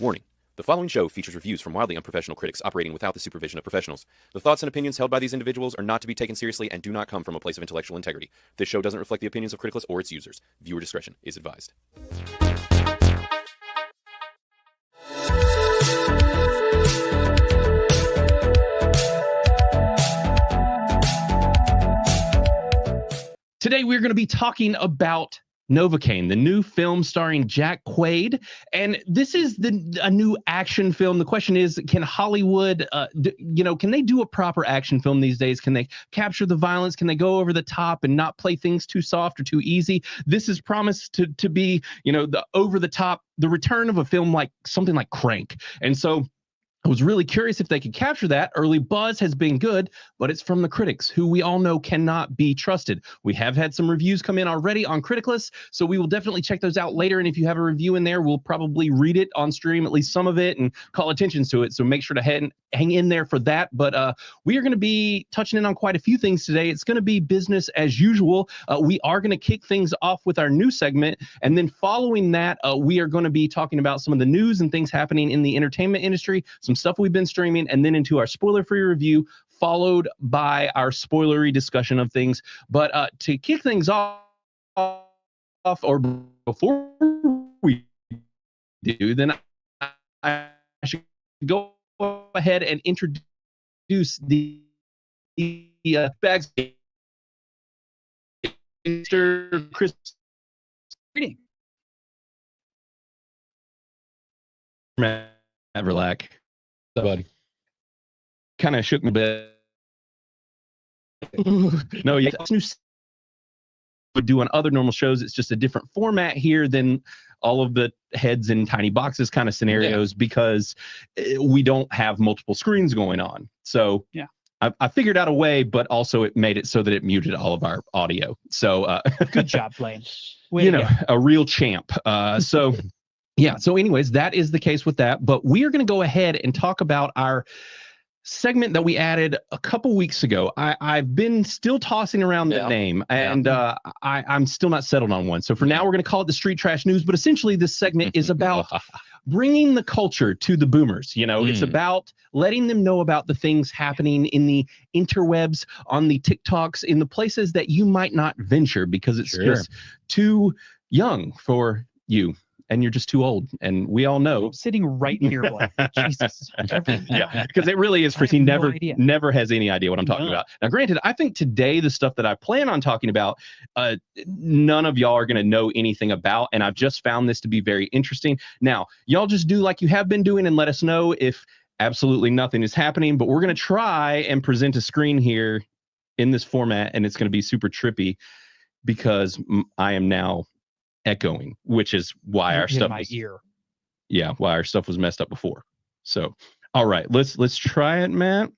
Warning. The following show features reviews from wildly unprofessional critics operating without the supervision of professionals. The thoughts and opinions held by these individuals are not to be taken seriously and do not come from a place of intellectual integrity. This show doesn't reflect the opinions of Criticless or its users. Viewer discretion is advised. Today, we're going to be talking about Novocaine, the new film starring Jack Quaid. And this is a new action film. The question is, can Hollywood, can they do a proper action film these days? Can they capture the violence? Can they go over the top and not play things too soft or too easy? This is promised to be, the over the top, the return of a film like something like Crank. And so I was really curious if they could capture that. Early buzz has been good, but it's from the critics, who we all know cannot be trusted. We have had some reviews come in already on Criticless, so we will definitely check those out later. And if you have a review in there, we'll probably read it on stream, at least some of it, and call attention to it. So make sure to hang in there for that. But we are going to be touching in on quite a few things today. It's going to be business as usual. We are going to kick things off with our new segment. And then following that, we are going to be talking about some of the news and things happening in the entertainment industry, some stuff we've been streaming, and then into our spoiler-free review, followed by our spoilery discussion of things. But to kick things off, or before we do, then I should go ahead and introduce the bags. Mr. Chris. Greeting. Everlack. Buddy. Kind of shook me a bit. No, yeah, new would do on other normal shows. It's just a different format here than all of the heads in tiny boxes kind of scenarios, because we don't have multiple screens going on. So yeah, I figured out a way, but also it made it so that it muted all of our audio. So good job, Blaine. A real champ. So. Yeah. So anyways, that is the case with that. But we are going to go ahead and talk about our segment that we added a couple weeks ago. I've been still tossing around the name, and I'm still not settled on one. So for now, we're going to call it the Street Trash News. But essentially, this segment is about bringing the culture to the boomers. It's about letting them know about the things happening in the interwebs, on the TikToks, in the places that you might not venture because it's just too young for you. And you're just too old, and we all know. I'm sitting right here, like, Jesus. Yeah, because it really is. He never has any idea what I'm talking about. Now, granted, I think today the stuff that I plan on talking about, none of y'all are going to know anything about, and I've just found this to be very interesting. Now, y'all just do like you have been doing, and let us know if absolutely nothing is happening. But we're going to try and present a screen here in this format, and it's going to be super trippy because I am now echoing, which is why our stuff why our stuff was messed up before. So all right, let's try it, Matt.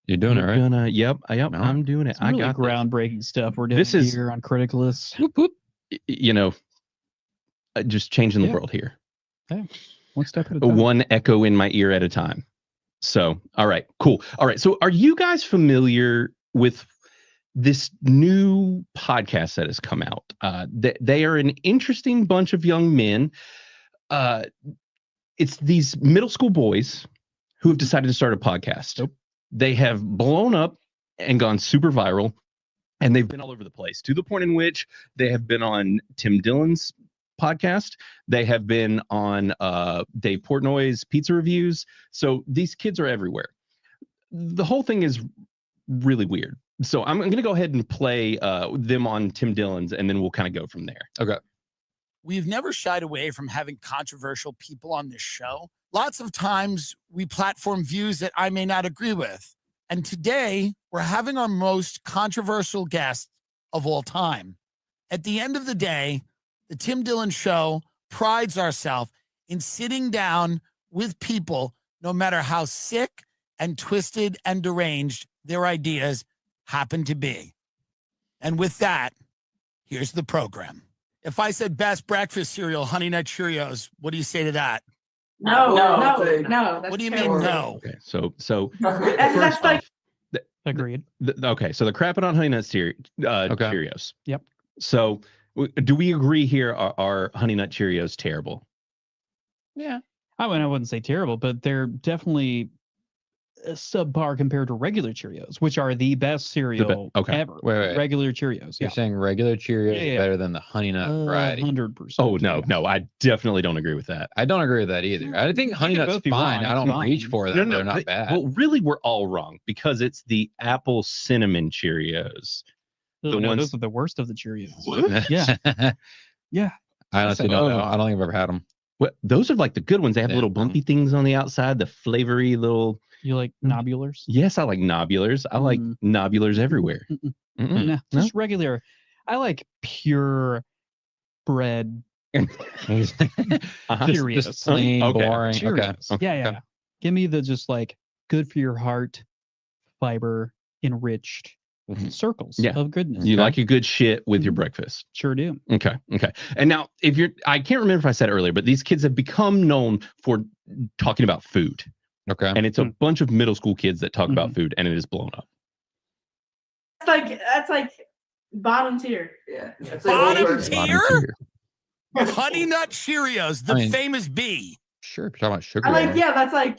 You're doing it right. Yep, I'm doing it. I got groundbreaking stuff we're doing here on Criticless. Just changing the world here. Okay. One step at a time. One echo in my ear at a time. So all right, cool. All right, so are you guys familiar with this new podcast that has come out? They are an interesting bunch of young men. It's these middle school boys who have decided to start a podcast. Nope. They have blown up and gone super viral, and they've been all over the place, to the point in which they have been on Tim Dillon's podcast. They have been on Dave Portnoy's pizza reviews. So these kids are everywhere. The whole thing is really weird. So I'm going to go ahead and play them on Tim Dillon's, and then we'll kind of go from there. Okay. We've never shied away from having controversial people on this show. Lots of times we platform views that I may not agree with. And today we're having our most controversial guest of all time. At the end of the day, the Tim Dillon Show prides ourselves in sitting down with people, no matter how sick and twisted and deranged their ideas happen to be. And with that, here's the program. If I said best breakfast cereal, Honey Nut Cheerios, what do you say to that? No. What do you mean no? Okay, so That's like agreed. Okay, so the crapping on Honey Nut Cheerios. Yep. So do we agree here? Are Honey Nut Cheerios terrible? Yeah. I mean, I wouldn't say terrible, but they're definitely subpar compared to regular Cheerios, which are the best cereal ever. Wait. Regular Cheerios. You're saying regular Cheerios Yeah. better than the Honey Nut variety? 100%. Oh, no, I definitely don't agree with that. I don't agree with that either. I think Honey Nut's fine. I don't reach for them. They're not bad. Well, really, we're all wrong because it's the apple cinnamon Cheerios. Those are the worst of the Cheerios. What? Yeah. I honestly don't know. I don't think I've ever had them. What? Those are like the good ones. They have little bumpy things on the outside, the flavory little. You like nobulars? Yes, I like nobulars. I like nobulars everywhere. No, just regular. I like pure bread. Cheerios. Just plain, boring. Cheerios. Okay. Yeah. Give me the just like good for your heart, fiber, enriched circles of goodness. You like your good shit with your breakfast. Sure do. Okay. And now, I can't remember if I said it earlier, but these kids have become known for talking about food. Okay. And it's a bunch of middle school kids that talk about food, and it is blown up. That's like bottom tier. Yeah. Bottom tier? Honey Nut Cheerios, the famous B. Sure, talking about sugar. That's like,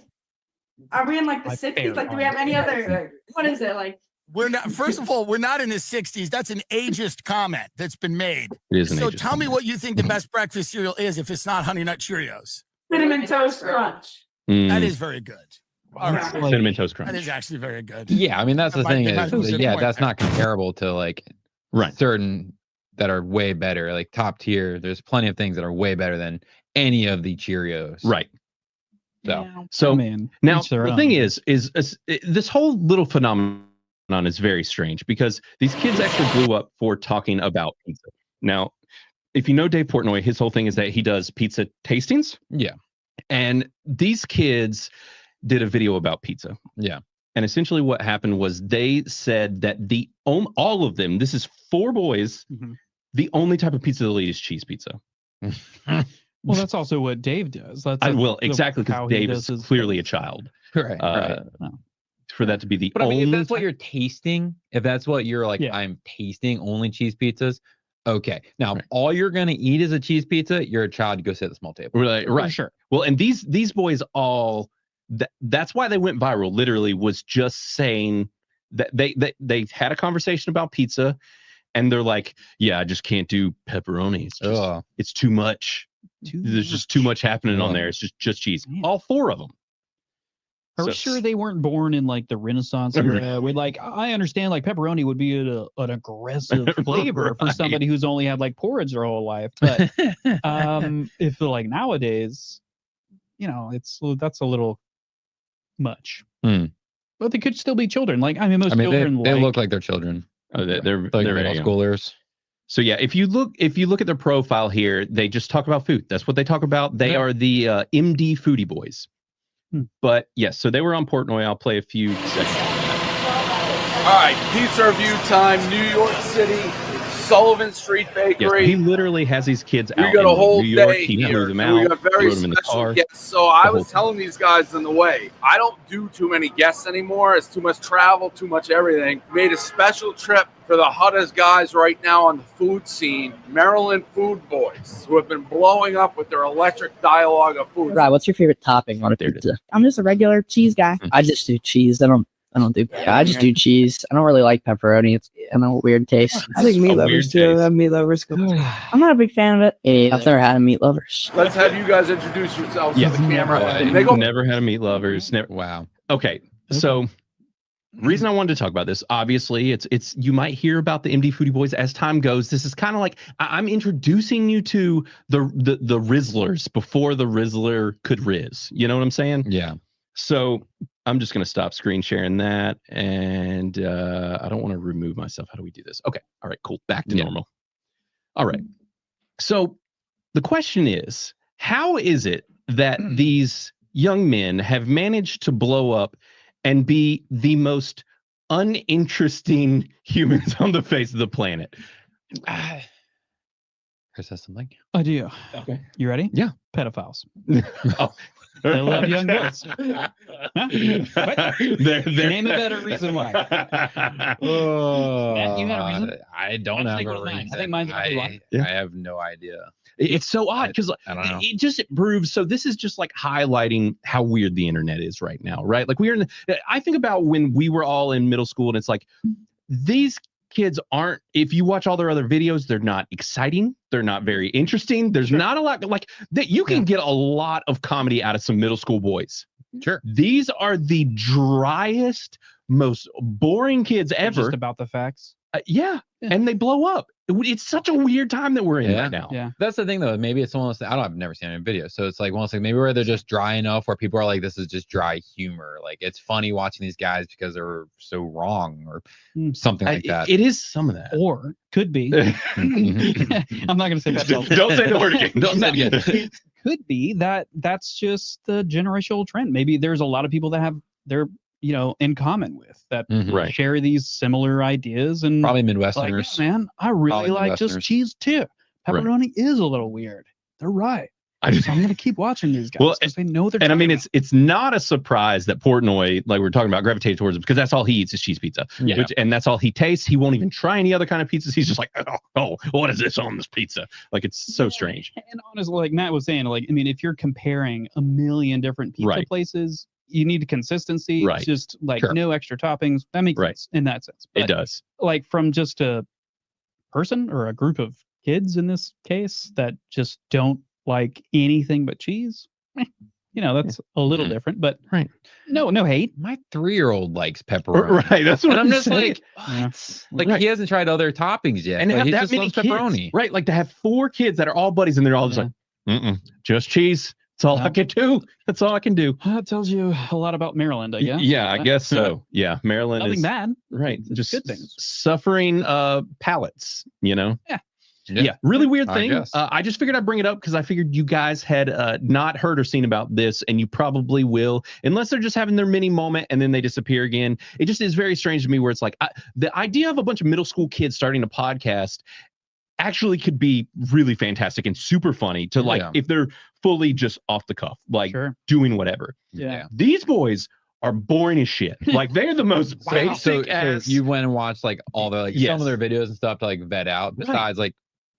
are we in like the 60s? Like, do we have any other, what is it like? We're not, first of all, we're not in the 60s. That's an ageist comment that's been made. It is an so ageist tell me what you think the best breakfast cereal is if it's not Honey Nut Cheerios. Cinnamon Toast Crunch. That is very good. All right. Cinnamon Toast Crunch. That is actually very good. Yeah, I mean, that's the thing is, that's not comparable to like certain that are way better, like top tier. There's plenty of things that are way better than any of the Cheerios. Right. So man, now the thing is this whole little phenomenon is very strange because these kids actually blew up for talking about pizza. Now, if you know Dave Portnoy, his whole thing is that he does pizza tastings. Yeah. And these kids did a video about pizza. Yeah. And essentially what happened was they said that all of them, this is 4 boys, the only type of pizza they'll eat is cheese pizza. Well, that's also what Dave does. That's exactly, because Dave is clearly a child. Right. For that to be the only. I mean, if that's what you're tasting, if that's what you're like, I'm tasting only cheese pizzas. Okay. Now, all you're going to eat is a cheese pizza. You're a child. You go sit at the small table. Right. Sure. Well, and these boys all, that's why they went viral, literally, was just saying that they had a conversation about pizza and they're like, yeah, I just can't do pepperoni. It's too much. There's just too much happening on there. It's just cheese. Man. All 4 of them. Are we sure they weren't born in like the Renaissance era? I understand like pepperoni would be an aggressive flavor for somebody who's only had like porridge their whole life. But if like nowadays, that's a little much. But they could still be children. Like most children they look like they're children. Oh, they're middle schoolers. So yeah, if you look at their profile here, they just talk about food. That's what they talk about. They are the MD Foodie Boys. But yes, so they were on Portnoy. I'll play a few seconds. All right, pizza review time. New York City, Sullivan Street Bakery. Yes, he literally has these kids out. We got a whole New York. day He here. flew them out. We got very special guests. So I was telling these guys on the way, I don't do too many guests anymore. It's too much travel, too much everything. Made a special trip for the hottest guys right now on the food scene, Maryland Food Boys, who have been blowing up with their electric dialogue of food. Right, what's your favorite topping on a pizza? I'm just a regular cheese guy. I just do cheese. I just do cheese. I don't really like pepperoni. It's a weird taste. I think meat lovers too. Meat lovers. I'm not a big fan of it. I've never had a meat lovers. Let's have you guys introduce yourselves to the camera. Never had a meat lovers. Wow. Okay, so reason I wanted to talk about this, obviously, it's you might hear about the MD Foodie Boys as time goes. This is kind of like I'm introducing you to the Rizzlers before the Rizzler could Riz. You know what I'm saying? Yeah. So I'm just going to stop screen sharing that. And I don't want to remove myself. How do we do this? Okay. All right, cool. Back to normal. All right. So the question is, how is it that these young men have managed to blow up and be the most uninteresting humans on the face of the planet? Chris has something. I do. Okay. You ready? Yeah. Pedophiles. Oh. They love young boys. Huh? Name a better reason why. Matt, you had a reason? I don't have a reason. I think mine's I have no idea. It's so odd because I don't know. it proves. So this is just like highlighting how weird the internet is right now, right? Like I think about when we were all in middle school, and it's like these kids aren't. If you watch all their other videos, they're not exciting. They're not very interesting. There's not a lot like that. You can get a lot of comedy out of some middle school boys. Sure. These are the driest, most boring kids ever. Just about the facts. Yeah, and they blow up. It's such a weird time that we're in right now. Yeah, that's the thing though. Maybe it's almost I've never seen any video, so it's like almost like maybe where they're just dry enough where people are like, this is just dry humor. Like it's funny watching these guys because they're so wrong or something like that. It is some of that, or could be. I'm not gonna say that. Don't say the word again. Don't say it again. Could be that's just the generational trend. Maybe there's a lot of people that have their in common with that share these similar ideas, and probably Midwesterners. Like, yeah, man, I really like just cheese too. Pepperoni is a little weird. They're right. So I'm gonna keep watching these guys because they know they're. And I mean, it's not a surprise that Portnoy, like we're talking about, gravitated towards it because that's all he eats is cheese pizza. Yeah. And that's all he tastes. He won't even try any other kind of pizzas. He's just like, oh, what is this on this pizza? Like it's so strange. And honestly, like Matt was saying, like I mean, if you're comparing a million different pizza places, you need consistency. Right. Just like no extra toppings. That makes sense in that sense. But it does. Like from just a person or a group of kids in this case that just don't like anything but cheese. That's a little different, but no hate. My 3-year-old likes pepperoni. Right. That's what and I'm just saying. like, he hasn't tried other toppings yet. And he that just many loves kids, pepperoni. right? Like to have 4 kids that are all buddies and they're all just like, just cheese. That's all I can do. That's all I can do. That tells you a lot to Maryland, I guess. Yeah, I guess so. Yeah, Maryland Nothing is bad. Right. It's just good things. Suffering palates, Yeah. Yeah, really weird thing. I just figured I'd bring it up because I figured you guys had not heard or seen about this, and you probably will, unless they're just having their mini moment and then they disappear again. It just is very strange to me where it's like the idea of a bunch of middle school kids starting a podcast actually could be really fantastic and super funny to if they're fully just off the cuff, like doing whatever. Yeah. These boys are boring as shit. Like they're the most basic so you went and watched like all the some of their videos and stuff to like vet out besides like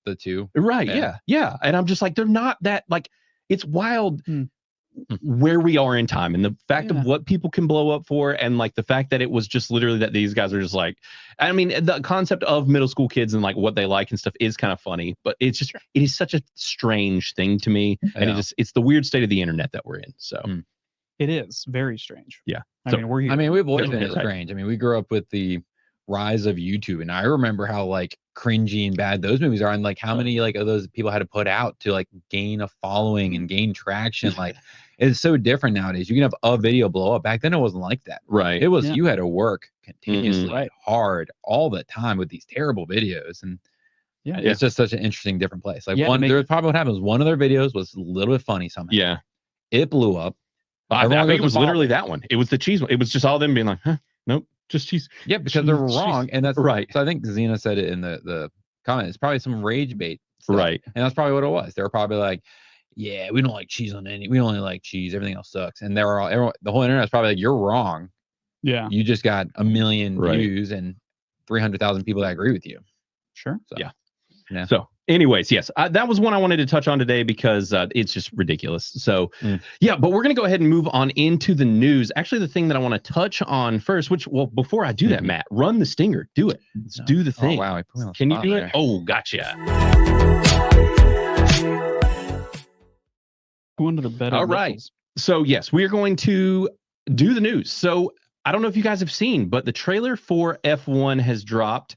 the 2. Right. Yeah. And I'm just like, they're not that like it's wild where we are in time and the fact of what people can blow up for and like the fact that it was just literally that these guys are just like, I mean, the concept of middle school kids and like what they like and stuff is kind of funny, but it's just it is such a strange thing to me. And it's the weird state of the internet that we're in. So it is very strange. Yeah. I mean, we've always been strange. I mean, we grew up with the rise of YouTube, and I remember how like cringy and bad those movies are, and like how many like of those people had to put out to like gain a following and gain traction. Like it's so different nowadays. You can have a video blow up. Back then it wasn't like that. Right. It was you had to work continuously hard all the time with these terrible videos, and it's just such an interesting different place. Like there probably what happens. One of their videos was a little bit funny somehow. Yeah. It blew up. I think it was literally that one. It was the cheese one. It was just all them being like, nope, just cheese. Yeah, because they're wrong. And that's right. So I think Xena said it in the comment. It's probably some rage bait stuff. Right. And that's probably what it was. They were probably like, yeah, we don't like cheese on any. We only like cheese. Everything else sucks. And the whole internet's probably like, you're wrong. Yeah. You just got 1 million views and 300,000 people that agree with you. Sure. So, yeah. So anyways, yes, that was one I wanted to touch on today because it's just ridiculous. So yeah, but we're going to go ahead and move on into the news. Actually, the thing that I want to touch on first, before I do that, Matt, run the stinger. Do it. Let's do the thing. Oh, wow. Can you do it? Oh, gotcha. Going to the better. All right. So yes, we are going to do the news. So I don't know if you guys have seen, but the trailer for F1 has dropped.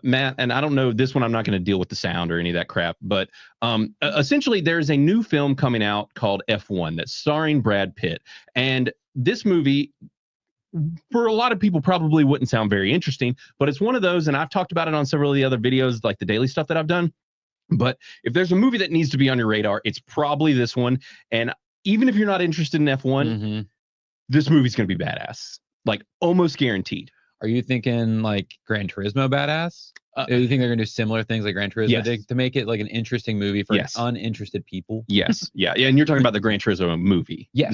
Matt, and I don't know, this one I'm not going to deal with the sound or any of that crap, but essentially there's a new film coming out called F1 that's starring Brad Pitt. And this movie, for a lot of people, probably wouldn't sound very interesting, but it's one of those, and I've talked about it on several of the other videos, like the daily stuff that I've done. But if there's a movie that needs to be on your radar, it's probably this one. And even if you're not interested in F1, this movie's going to be badass. Like almost guaranteed. Are you thinking like Gran Turismo badass? Do you think they're gonna do similar things like Gran Turismo Yes. to make it like an interesting movie for uninterested people? Yes, yeah, and you're talking about the Gran Turismo movie, Yes.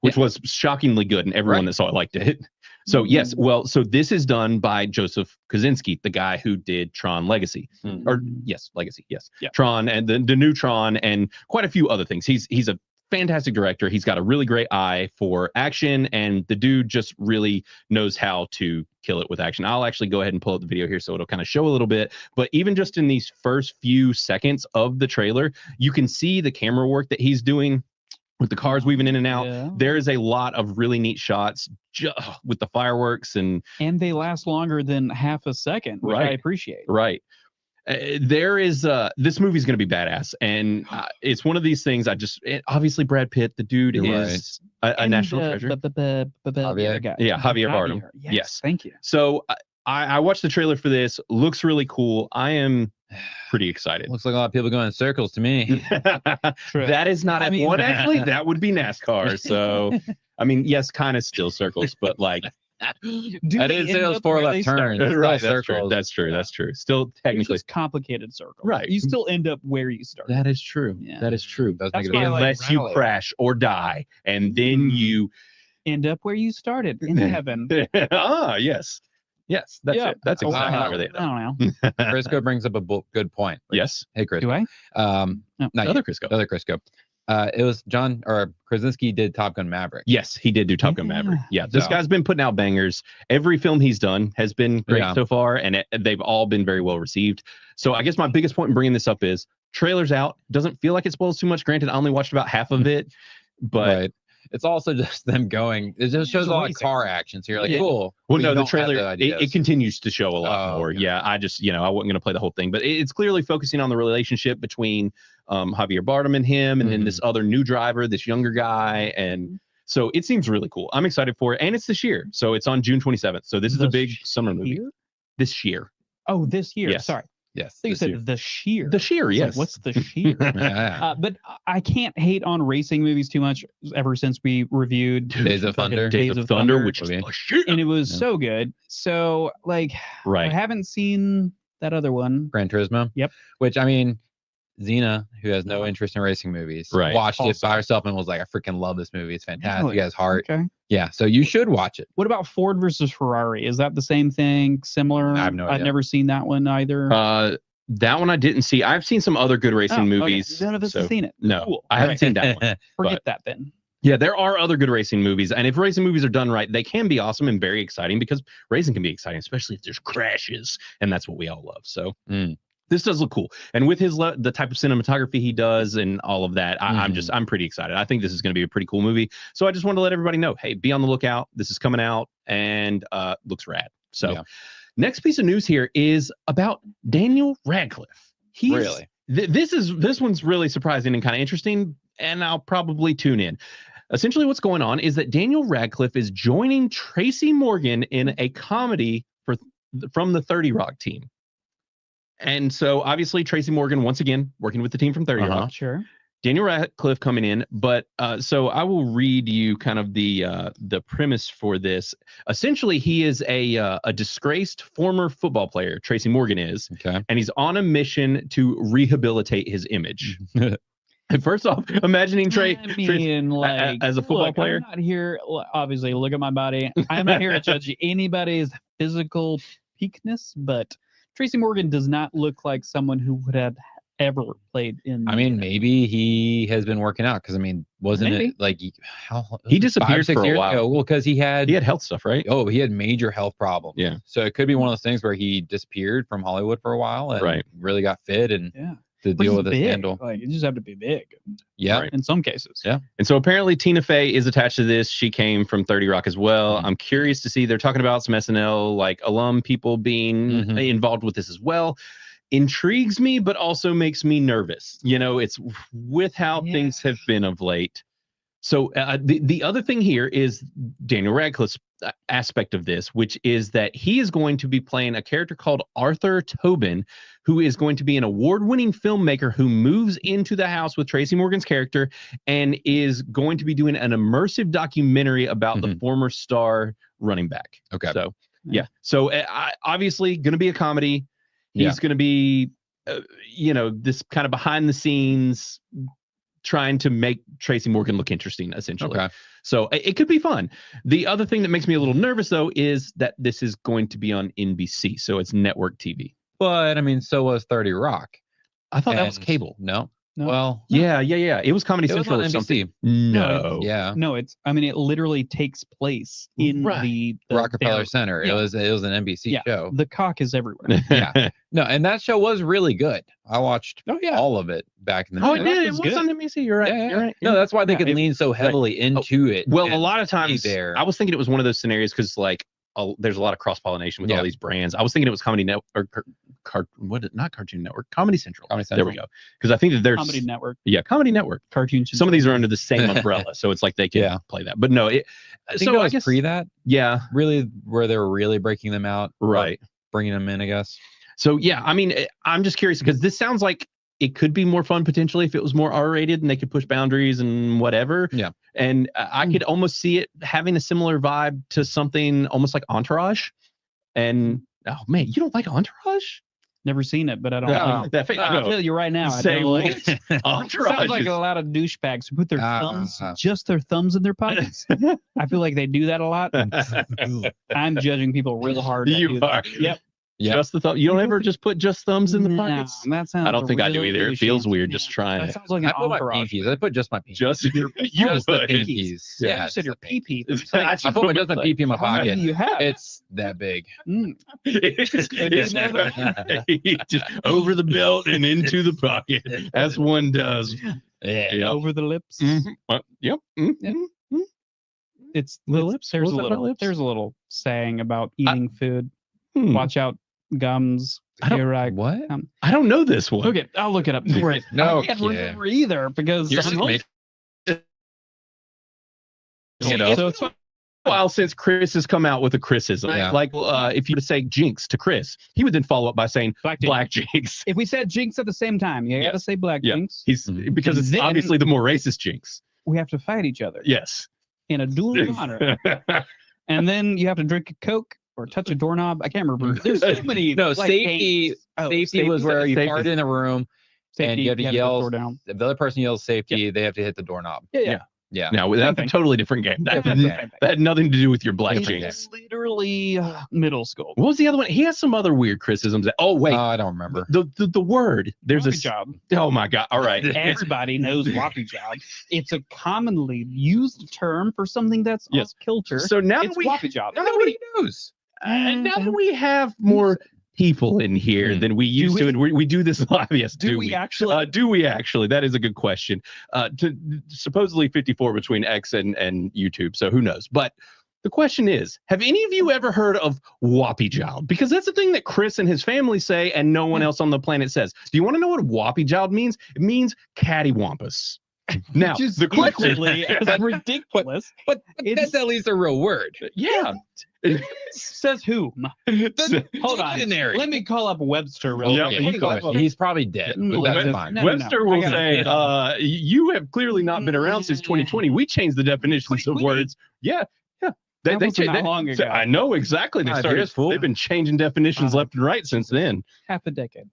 which was shockingly good, and everyone that saw it liked it. So yes, well, so this is done by Joseph Kosinski, the guy who did Tron Legacy, Legacy, Tron and the new Tron, and quite a few other things. He's a fantastic director. He's got a really great eye for action, and the dude just really knows how to kill it with action. I'll actually go ahead and pull up the video here so it'll kind of show a little bit, but even just in these first few seconds of the trailer, you can see the camera work that he's doing with the cars weaving in and out. There is a lot of really neat shots with the fireworks, and they last longer than half a second, which I appreciate. Right. There is this movie's going to be badass, and it's one of these things. Obviously Brad Pitt, the dude is a national treasure. Javier Bardem. Yes, thank you. So I watched the trailer for this. Looks really cool. I am pretty excited. Looks like a lot of people going in circles to me. That is not F1 actually. That would be NASCAR. So I mean, yes, kind of still circles, but like. I didn't say those 4 left turns. Right, that's true. Still technically complicated circle. Right. You still end up where you started. That is true. Yeah. That is true. That's unless you crash or die, and then you end up where you started in heaven. Yes. Yes, that's it. That's exactly where they end up. I don't know. Crisco brings up a good point. Yes. Hey, Crisco. Do I? Other Crisco. It was Krasinski did Top Gun Maverick. Yes, he did do Top Gun Maverick. Yeah, this guy's been putting out bangers. Every film he's done has been great so far, and they've all been very well received. So I guess my biggest point in bringing this up is trailer's out. Doesn't feel like it spoils too much. Granted, I only watched about half of it, but it's also just them going. It just shows a lot of car action. So you're like, cool. Well, no, the trailer it continues to show a lot more. Yeah, I just I wasn't going to play the whole thing, but it's clearly focusing on the relationship between Javier Bardem and him, and then this other new driver, this younger guy, and so it seems really cool. I'm excited for it, and it's this year, so it's on June 27th. So this is a big summer movie. This year. Oh, this year. Yes. Sorry. Yes. You said the sheer. The sheer, yes. Like, what's the sheer? But I can't hate on racing movies too much ever since we reviewed Days of Thunder. Days of Thunder, which is the shit. And it was so good. So, like, I haven't seen that other one. Gran Turismo? Yep. Which, I mean, Xena, who has no interest in racing movies, watched it by herself and was like, I freaking love this movie. It's fantastic. Really? It has heart. Okay. Yeah, so you should watch it. What about Ford versus Ferrari? Is that the same thing? Similar? I have no idea. I've never seen that one either. That one I didn't see. I've seen some other good racing movies. None of us have seen it. No, cool. I haven't seen that one. Forget that then. Yeah, there are other good racing movies, and if racing movies are done right, they can be awesome and very exciting, because racing can be exciting, especially if there's crashes, and that's what we all love. So this does look cool, and with the type of cinematography he does and all of that, I'm pretty excited. I think this is going to be a pretty cool movie. So I just wanted to let everybody know, hey, be on the lookout. This is coming out, and looks rad. So next piece of news here is about Daniel Radcliffe. Really? This one's really surprising and kind of interesting, and I'll probably tune in. Essentially, what's going on is that Daniel Radcliffe is joining Tracy Morgan in a comedy from the 30 Rock team. And so, obviously, Tracy Morgan, once again, working with the team from 30 Rock. Sure. Daniel Radcliffe coming in, but so I will read you kind of the premise for this. Essentially, he is a disgraced former football player. Tracy Morgan is, and he's on a mission to rehabilitate his image. And first off, imagining Tracy as a football player. I'm not here. Obviously, look at my body. I'm not here to judge anybody's physical peakness, but Tracy Morgan does not look like someone who would have ever played in. I mean, maybe he has been working out, because I mean, wasn't it like he disappeared 5 or 6 for a while? Ago? Well, because he had health stuff, right? Oh, he had major health problems. Yeah. So it could be one of those things where he disappeared from Hollywood for a while and really got fit and to deal with the scandal. Like, you just have to be big. Yeah. Right. In some cases. Yeah. And so apparently Tina Fey is attached to this. She came from 30 Rock as well. I'm curious to see, they're talking about some SNL like alum people being involved with this as well. Intrigues me, but also makes me nervous. You know, it's with how things have been of late. So the other thing here is Daniel Radcliffe's aspect of this, which is that he is going to be playing a character called Arthur Tobin, who is going to be an award-winning filmmaker who moves into the house with Tracy Morgan's character and is going to be doing an immersive documentary about the former star running back. Okay. So, yeah. So obviously going to be a comedy. He's going to be, this kind of behind the scenes trying to make Tracy Morgan look interesting, essentially. Okay. So it could be fun. The other thing that makes me a little nervous, though, is that this is going to be on NBC, so it's network TV. But I mean, so was 30 Rock. I thought that was cable. No. No. Well, Yeah. It was Comedy it was Central on or NBC. something. No. Yeah. No, it literally takes place in the Rockefeller Center. It was an NBC show. The cock is everywhere. Yeah. No, and that show was really good. I watched all of it back in the day. Oh, it did. It was on NBC. You're right. Yeah. You're right. No, that's why they could lean so heavily into it. Well, a lot of times there. I was thinking it was one of those scenarios because there's a lot of cross pollination with all these brands. I was thinking it was Comedy Network, not Cartoon Network, Comedy Central. There we go. Because I think that there's Comedy Network. Yeah, Comedy Network. Cartoon. Some of these are under the same umbrella, so it's like they can play that. But no, I think it was pre that. Yeah, really, where they were really breaking them out, right? Bringing them in, I guess. So yeah, I mean, I'm just curious because this sounds like it could be more fun potentially if it was more R-rated and they could push boundaries and whatever. Yeah. And I could almost see it having a similar vibe to something almost like Entourage. And oh man, you don't like Entourage? Never seen it, but I don't. I'll tell you right now. Say I don't like it. Entourage Sounds like a lot of douchebags who put their just their thumbs in their pockets. I feel like they do that a lot. I'm judging people real hard. You are. Yep. Yeah. Just the thumb. You don't ever just put just thumbs in the pockets. That sounds. I don't think I do really either. It feels weird just trying That it. sounds like an I put my entourage. pinkies. I put just my pinkies. Just your Just the pinkies. Yeah, you said your pee-pee. I put just my PP in my pocket. You have. It's that big. It's just over the belt and into the pocket, as one does. Yeah. Over the lips. Yep. It's The lips? There's Was a that little. about lips? There's a little saying about eating food. Hmm. Watch out, gums. I don't- Here I What? I don't know this one. Okay, I'll look it up. Right. No, I can't yeah. remember either because You're I'm sick, old. You know, So it's a while since Chris has come out with a Chrisism. Yeah. Like, if you were to say Jinx to Chris, he would then follow up by saying Black Jinx. if we said jinx at the same time, you gotta say black Yeah. jinx. He's because it's Then- obviously the more racist Jinx. We have to fight each other Yes. in a duel of honor, and then you have to drink a Coke or touch a doorknob. I can't remember. There's so many. No, like, safety. games. Oh, Safety was where you safety. fart in the room and you have to put yell. the door down. If the other person yells safety, they have to hit the doorknob. Yeah. Yeah. Now that's a thing. totally different game. That, Same thing. that had nothing to do with your Black It's Jinx. literally middle school. What was the other one? He has some other weird criticisms. Oh wait, I don't remember. the word. There's Wappy a job. Oh my god! All right. Everybody knows wappy job. It's a commonly used term for something that's Yes. off kilter. So now It's that we wappy job. Nobody knows. and now that we have more people in here than we used to, and we do this live. Yes, Do we actually? Do we actually? That is a good question. Supposedly 54 between X and YouTube, so who knows? But the question is, have any of you ever heard of Whoppy Job? Because that's the thing that Chris and his family say, and no one else on the planet says. Do you want to know what Whoppy Job means? It means cattywampus. Now, Which is the question equally as ridiculous. But that's at least a real word. yeah. Says who? Hold on. Dictionary. Let me call up Webster real Yeah, quick. He's probably dead. But that's fine. No, Webster no. will I say, gotta- you have clearly not been around since 2020. We changed the definitions of words. Yeah. That They wasn't changed that long ago. I know exactly. Ah, here's fool. They've been changing definitions left and right since then. Half a decade.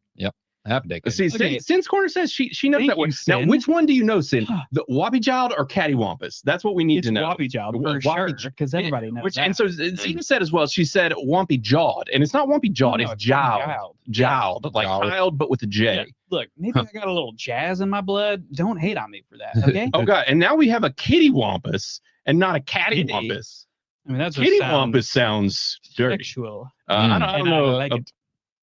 Half a decade. See, Okay. Sin's Corner says she knows Thank that one. you, Now, Sin. which one do you know, Sin? The Whoppy Child or Cattywampus? That's what we need It's to know. wappy job for Whoppy sure, Job. because everybody knows Which that. and so Zena said as well. She said Wompy Jawed, and it's not Wompy Jawed. No, It's Jowled. Jowled, like Jowled. child, but with a J. Yeah. Look, maybe I got a little jazz in my blood. Don't hate on me for that, okay? Oh god! And now we have a Kitty Wampus and not a Catty Wampus. I mean, that's Kitty Wampus sounds dirty. sexual. I don't know. like it.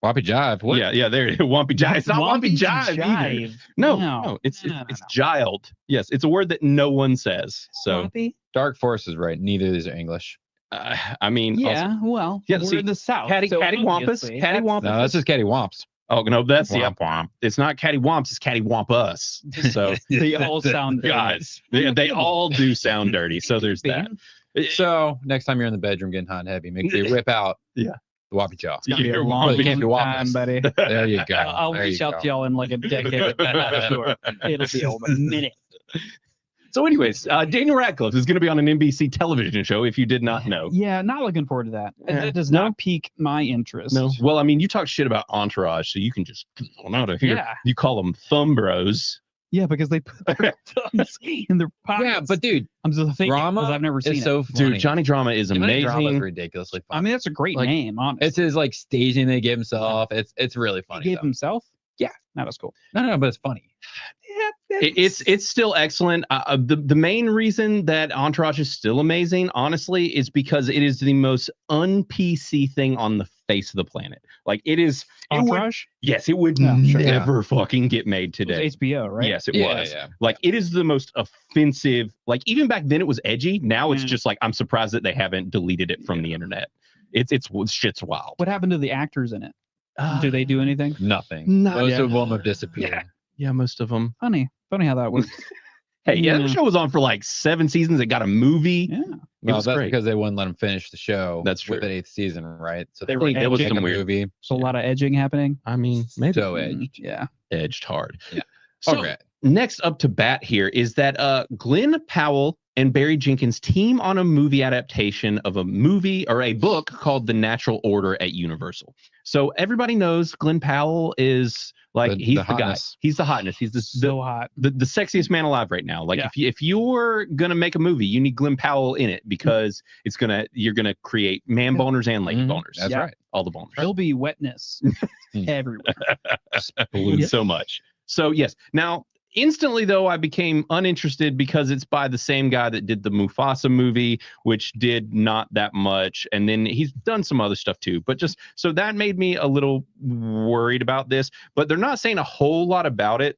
Woppy Jive. What? Yeah, there. Wompy Jive. It's not Wompy Jive either. No, it's jiled. Yes, it's a word that no one says. So Woppy? Dark Force is right. Neither of these are English. I mean, Yeah, well, yeah, we're see, in the South. Catty so Wampus. obviously Catty that's- Wampus. No, that's just Catty Womps. Oh no, that's Womp womp. It's not Catty Womps. It's Catty Womp us. So They all sound dirty. guys, they all do sound dirty. So there's that. So next time you're in the bedroom getting hot and heavy, make sure you whip out Yeah. the Woppy Jaw. It's gonna be a You're long Well, you can't be time, Wampus. buddy. There you go. I'll There reach you out go. to y'all in like a decade. I'm sure. It'll be a minute. So, anyways, Daniel Radcliffe is going to be on an NBC television show. If you did not know, Yeah, not looking forward to that. It does No? not pique my interest. no. Well, I mean, you talk shit about Entourage, so you can just get on out of here. Yeah. You call them thumb bros. Yeah, because they put their thumbs in their pockets. Yeah, but dude, I'm just thinking drama because I've never seen is it. so funny. Dude, Johnny Drama is Johnny Drama is amazing. ridiculously I funny. mean, that's a great Like, name, honestly. It's his like staging they give himself. It's really funny. He gave though. himself? Yeah. That was cool. No, but it's funny. It's still excellent. The main reason that Entourage is still amazing, honestly, is because it is the most un-PC thing on the face of the planet. Like it is. Entourage? Yes, it would Yeah, sure. never fucking get made It today. was HBO, right? Yes, it Yeah, was. yeah. Like it is the most offensive. Like even back then it was edgy. Now it's Yeah. just like I'm surprised that they haven't deleted it from the internet. It's shit's wild. What happened to the actors in it? Do they do anything? Nothing. Not Most yet. of them have disappeared. Yeah, most of them. Funny how that works. Hey, yeah, Yeah. the show was on for like 7 seasons. It got a movie. Yeah. It Well, was that's great. because they wouldn't let him finish the show. That's With true. the 8th season, right? So They were- it was make some a weird- movie. So a lot of edging happening. I mean, maybe So edged. Yeah. edged hard. Yeah. So Okay. next up to bat here is that Glenn Powell and Barry Jenkins team on a movie adaptation of a movie or a book called The Natural Order at Universal. So everybody knows Glenn Powell is like The he's the guy. hotness. He's the hotness. He's So hot. the sexiest man alive right now. Like Yeah. if you're gonna make a movie, you need Glenn Powell in it because you're gonna create man boners and lady Mhm. boners. That's Yeah. right. All the boners. There'll be wetness everywhere. Balloons so much. So yes. Now instantly though, I became uninterested because it's by the same guy that did the Mufasa movie, which did not that much, and then he's done some other stuff too. But just so that made me a little worried about this. But they're not saying a whole lot about it.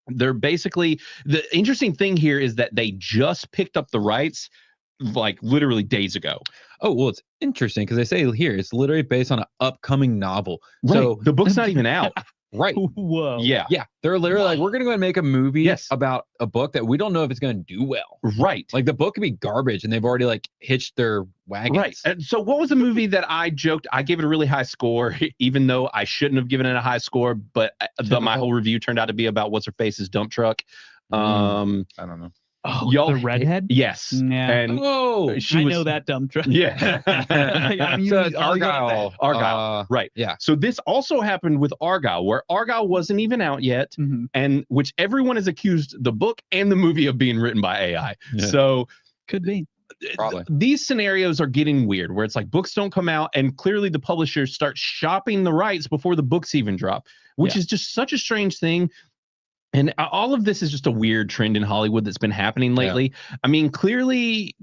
They're basically the interesting thing here is that they just picked up the rights like literally days ago. Oh, well, it's interesting because they say here it's literally based on an upcoming novel. Right. So, the book's not even out. right. Whoa. Yeah. Yeah. They're literally like, we're going to go and make a movie Yes. about a book that we don't know if it's going to do well. Right. Like the book could be garbage and they've already like hitched their wagons. Right. And so what was the movie that I joked? I gave it a really high score, even though I shouldn't have given it a high score, but my whole review turned out to be about what's her face's dump truck. I don't know. Oh, Y'all- the redhead? Yes. Yeah. And Oh, she I was, know that dumb truck. Yeah. I mean, so it's all you gotta Argyle. Argyle. Right. Yeah. So this also happened with Argyle, where Argyle wasn't even out yet, Mhm. and which everyone has accused the book and the movie of being written by AI. Yeah. So Could be. Probably. these scenarios are getting weird, where it's like books don't come out, and clearly the publishers start shopping the rights before the books even drop, which is just such a strange thing. And all of this is just a weird trend in Hollywood that's been happening lately. I mean, clearly,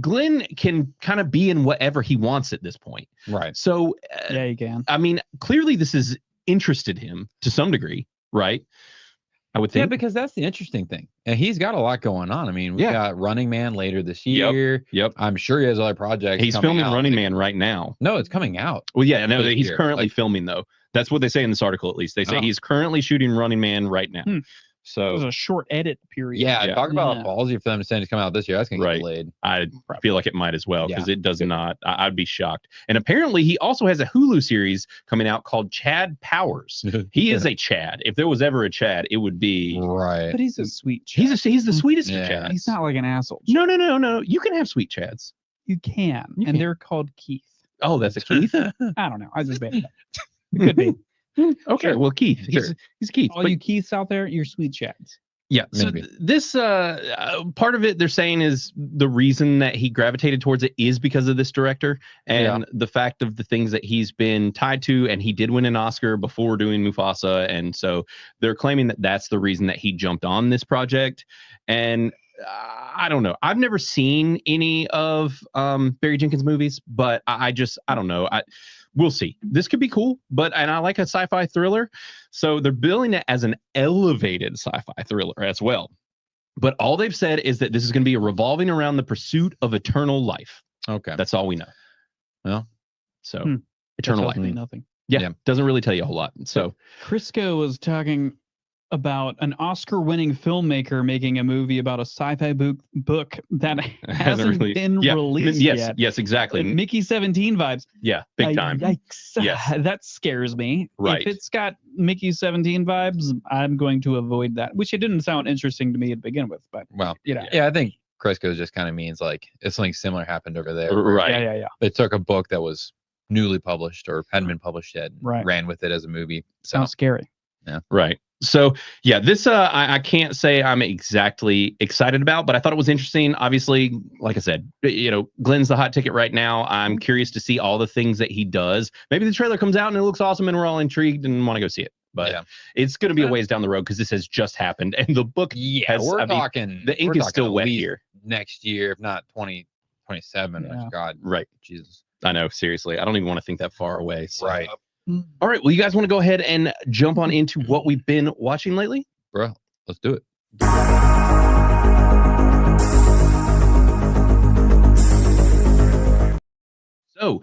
Glenn can kind of be in whatever he wants at this point. Right. So, Yeah, you can. I mean, clearly this has interested him to some degree, right? I would think. Yeah, because that's the interesting thing. And he's got a lot going on. I mean, we got Running Man later this year. Yep. I'm sure he has other projects. He's coming filming out. Running Man right now. No, it's coming out. Well, yeah, no, This he's year, currently like- filming though. That's what they say in this article, at least. They say Oh. he's currently shooting Running Man right now. Hmm. It was So a short edit period. Yeah, Yeah. talk about Yeah. ballsy for them to say it's coming out this year. That's gonna Right. get delayed. I feel like it might as well because Yeah. it does not. I'd be shocked. And apparently, he also has a Hulu series coming out called Chad Powers. He is a Chad. If there was ever a Chad, it would be. Right. But he's a sweet chap. He's the sweetest Yeah. of Chads. He's not like an asshole. No. You can have sweet Chads. You can. You And can. they're called Keith. Oh, that's a Keith. I don't know. I just made it up. It could be. Okay, well, Keith. Sure. He's Keith. All But- you Keiths out there, you're sweet chads. Yeah. So Maybe. this part of it they're saying is the reason that he gravitated towards it is because of this director and the fact of the things that he's been tied to, and he did win an Oscar before doing Mufasa, and so they're claiming that that's the reason that he jumped on this project. And I don't know. I've never seen any of Barry Jenkins movies, but I don't know. We'll see. This could be cool, and I like a sci-fi thriller. So they're billing it as an elevated sci-fi thriller as well. But all they've said is that this is going to be revolving around the pursuit of eternal life. Okay. That's all we know. Well, So Hmm. eternal That life. tells me nothing. Yeah, Yeah. doesn't really tell you a whole lot. So Crisco was talking about an Oscar-winning filmmaker making a movie about a sci-fi book that hasn't been released yet. Yes, exactly. Mickey 17 vibes. Yeah, big time. Yikes. Yes. That scares me. Right. If it's got Mickey 17 vibes, I'm going to avoid that, which it didn't sound interesting to me to begin with. But, yeah, I think Crisco just kind of means like if something similar happened over there. Right. Yeah. They took a book that was newly published or hadn't been published yet and ran with it as a movie. Sounds scary. Yeah. Right. So yeah, this I can't say I'm exactly excited about, but I thought it was interesting. Obviously, like I said, Glenn's the hot ticket right now. I'm curious to see all the things that he does. Maybe the trailer comes out and it looks awesome and we're all intrigued and want to go see it. But it's going to be a ways down the road because this has just happened and the book talking. The ink is still wet here. Next year, if not 2027. Yeah. God, right? Jesus, I know. Seriously, I don't even want to think that far away. So. Right. All right. Well, you guys want to go ahead and jump on into what we've been watching lately? Bro, let's do it. So,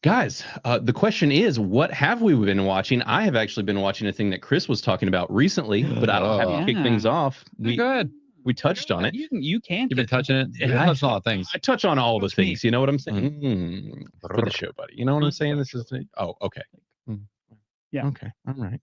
guys, the question is, what have we been watching? I have actually been watching a thing that Chris was talking about recently, but I don't have to kick things off. Go ahead. We touched on it. You can. You've been touching it. You've been touching a lot of things. I touch on all the things. You know what I'm saying? For the show, buddy. You know what I'm saying? This is. Oh, okay. Yeah. Okay. All right.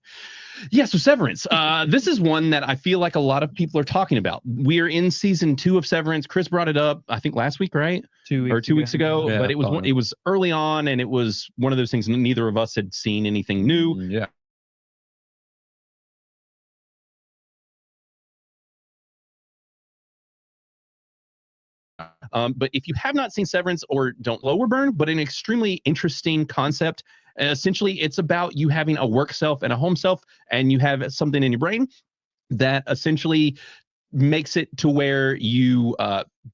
Yeah. So Severance. This is one that I feel like a lot of people are talking about. We are in season 2 of Severance. Chris brought it up, I think last week, right? 2 weeks ago. Yeah, but it was early on, and it was one of those things. Neither of us had seen anything new. Yeah. But if you have not seen Severance or don't lower burn, but an extremely interesting concept. Essentially, it's about you having a work self and a home self, and you have something in your brain that essentially makes it to where you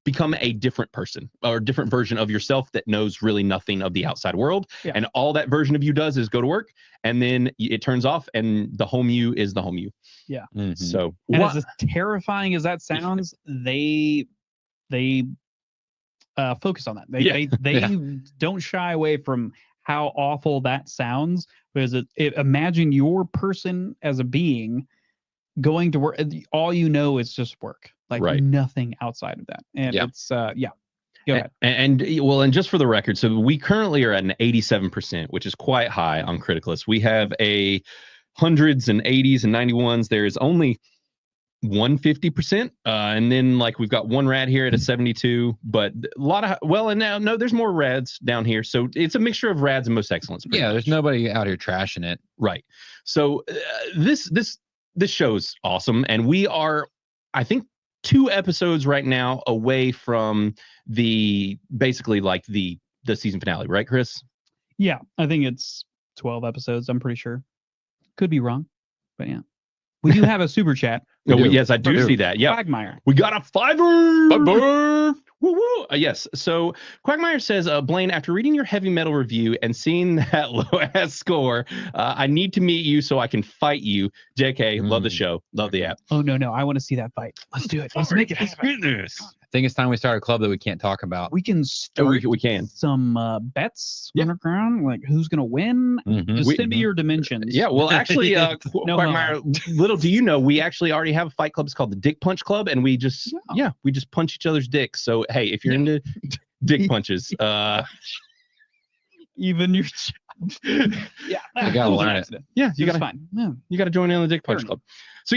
become a different person or a different version of yourself that knows really nothing of the outside world. Yeah. And all that version of you does is go to work, and then it turns off, and the home you is the home you. Yeah. Mm-hmm. So, and as terrifying as that sounds, they focus on that. They don't shy away from how awful that sounds, because imagine your person as a being going to work. All you know is just work, like nothing outside of that. And it's Go ahead. And just for the record, so we currently are at an 87%, which is quite high on Criticless. We have a hundreds and 80s and 91s. There's only 150%, and then like we've got one rad here at a 72, but a lot of no, there's more rads down here, so it's a mixture of rads and most excellence. There's nobody out here trashing it, right? So this show's awesome, and we are, I think, 2 episodes right now away from basically the season finale, right, Chris? Yeah, I think it's 12 episodes. I'm pretty sure. Could be wrong, but yeah. We do have a super chat. Yes, I do see that. Yeah. Quagmire. We got a $5. Woo-woo. Yes. So Quagmire says, Blaine, after reading your heavy metal review and seeing that low-ass score, I need to meet you so I can fight you. JK, love the show. Love the app. Oh, no. I want to see that fight. Let's do it. Let's make it happen. I think it's time we start a club that we can't talk about. We can start we can. Some bets underground, like who's going to win. Just send me your dimensions. Yeah, well, actually, Quagmire, little do you know, we actually already have a fight club. It's called the Dick Punch Club, and we just punch each other's dicks. So, hey, if you're into dick punches, even your you gotta learn it. Yeah, you gotta fine. Yeah. You gotta join in on the Dick Punch Club. So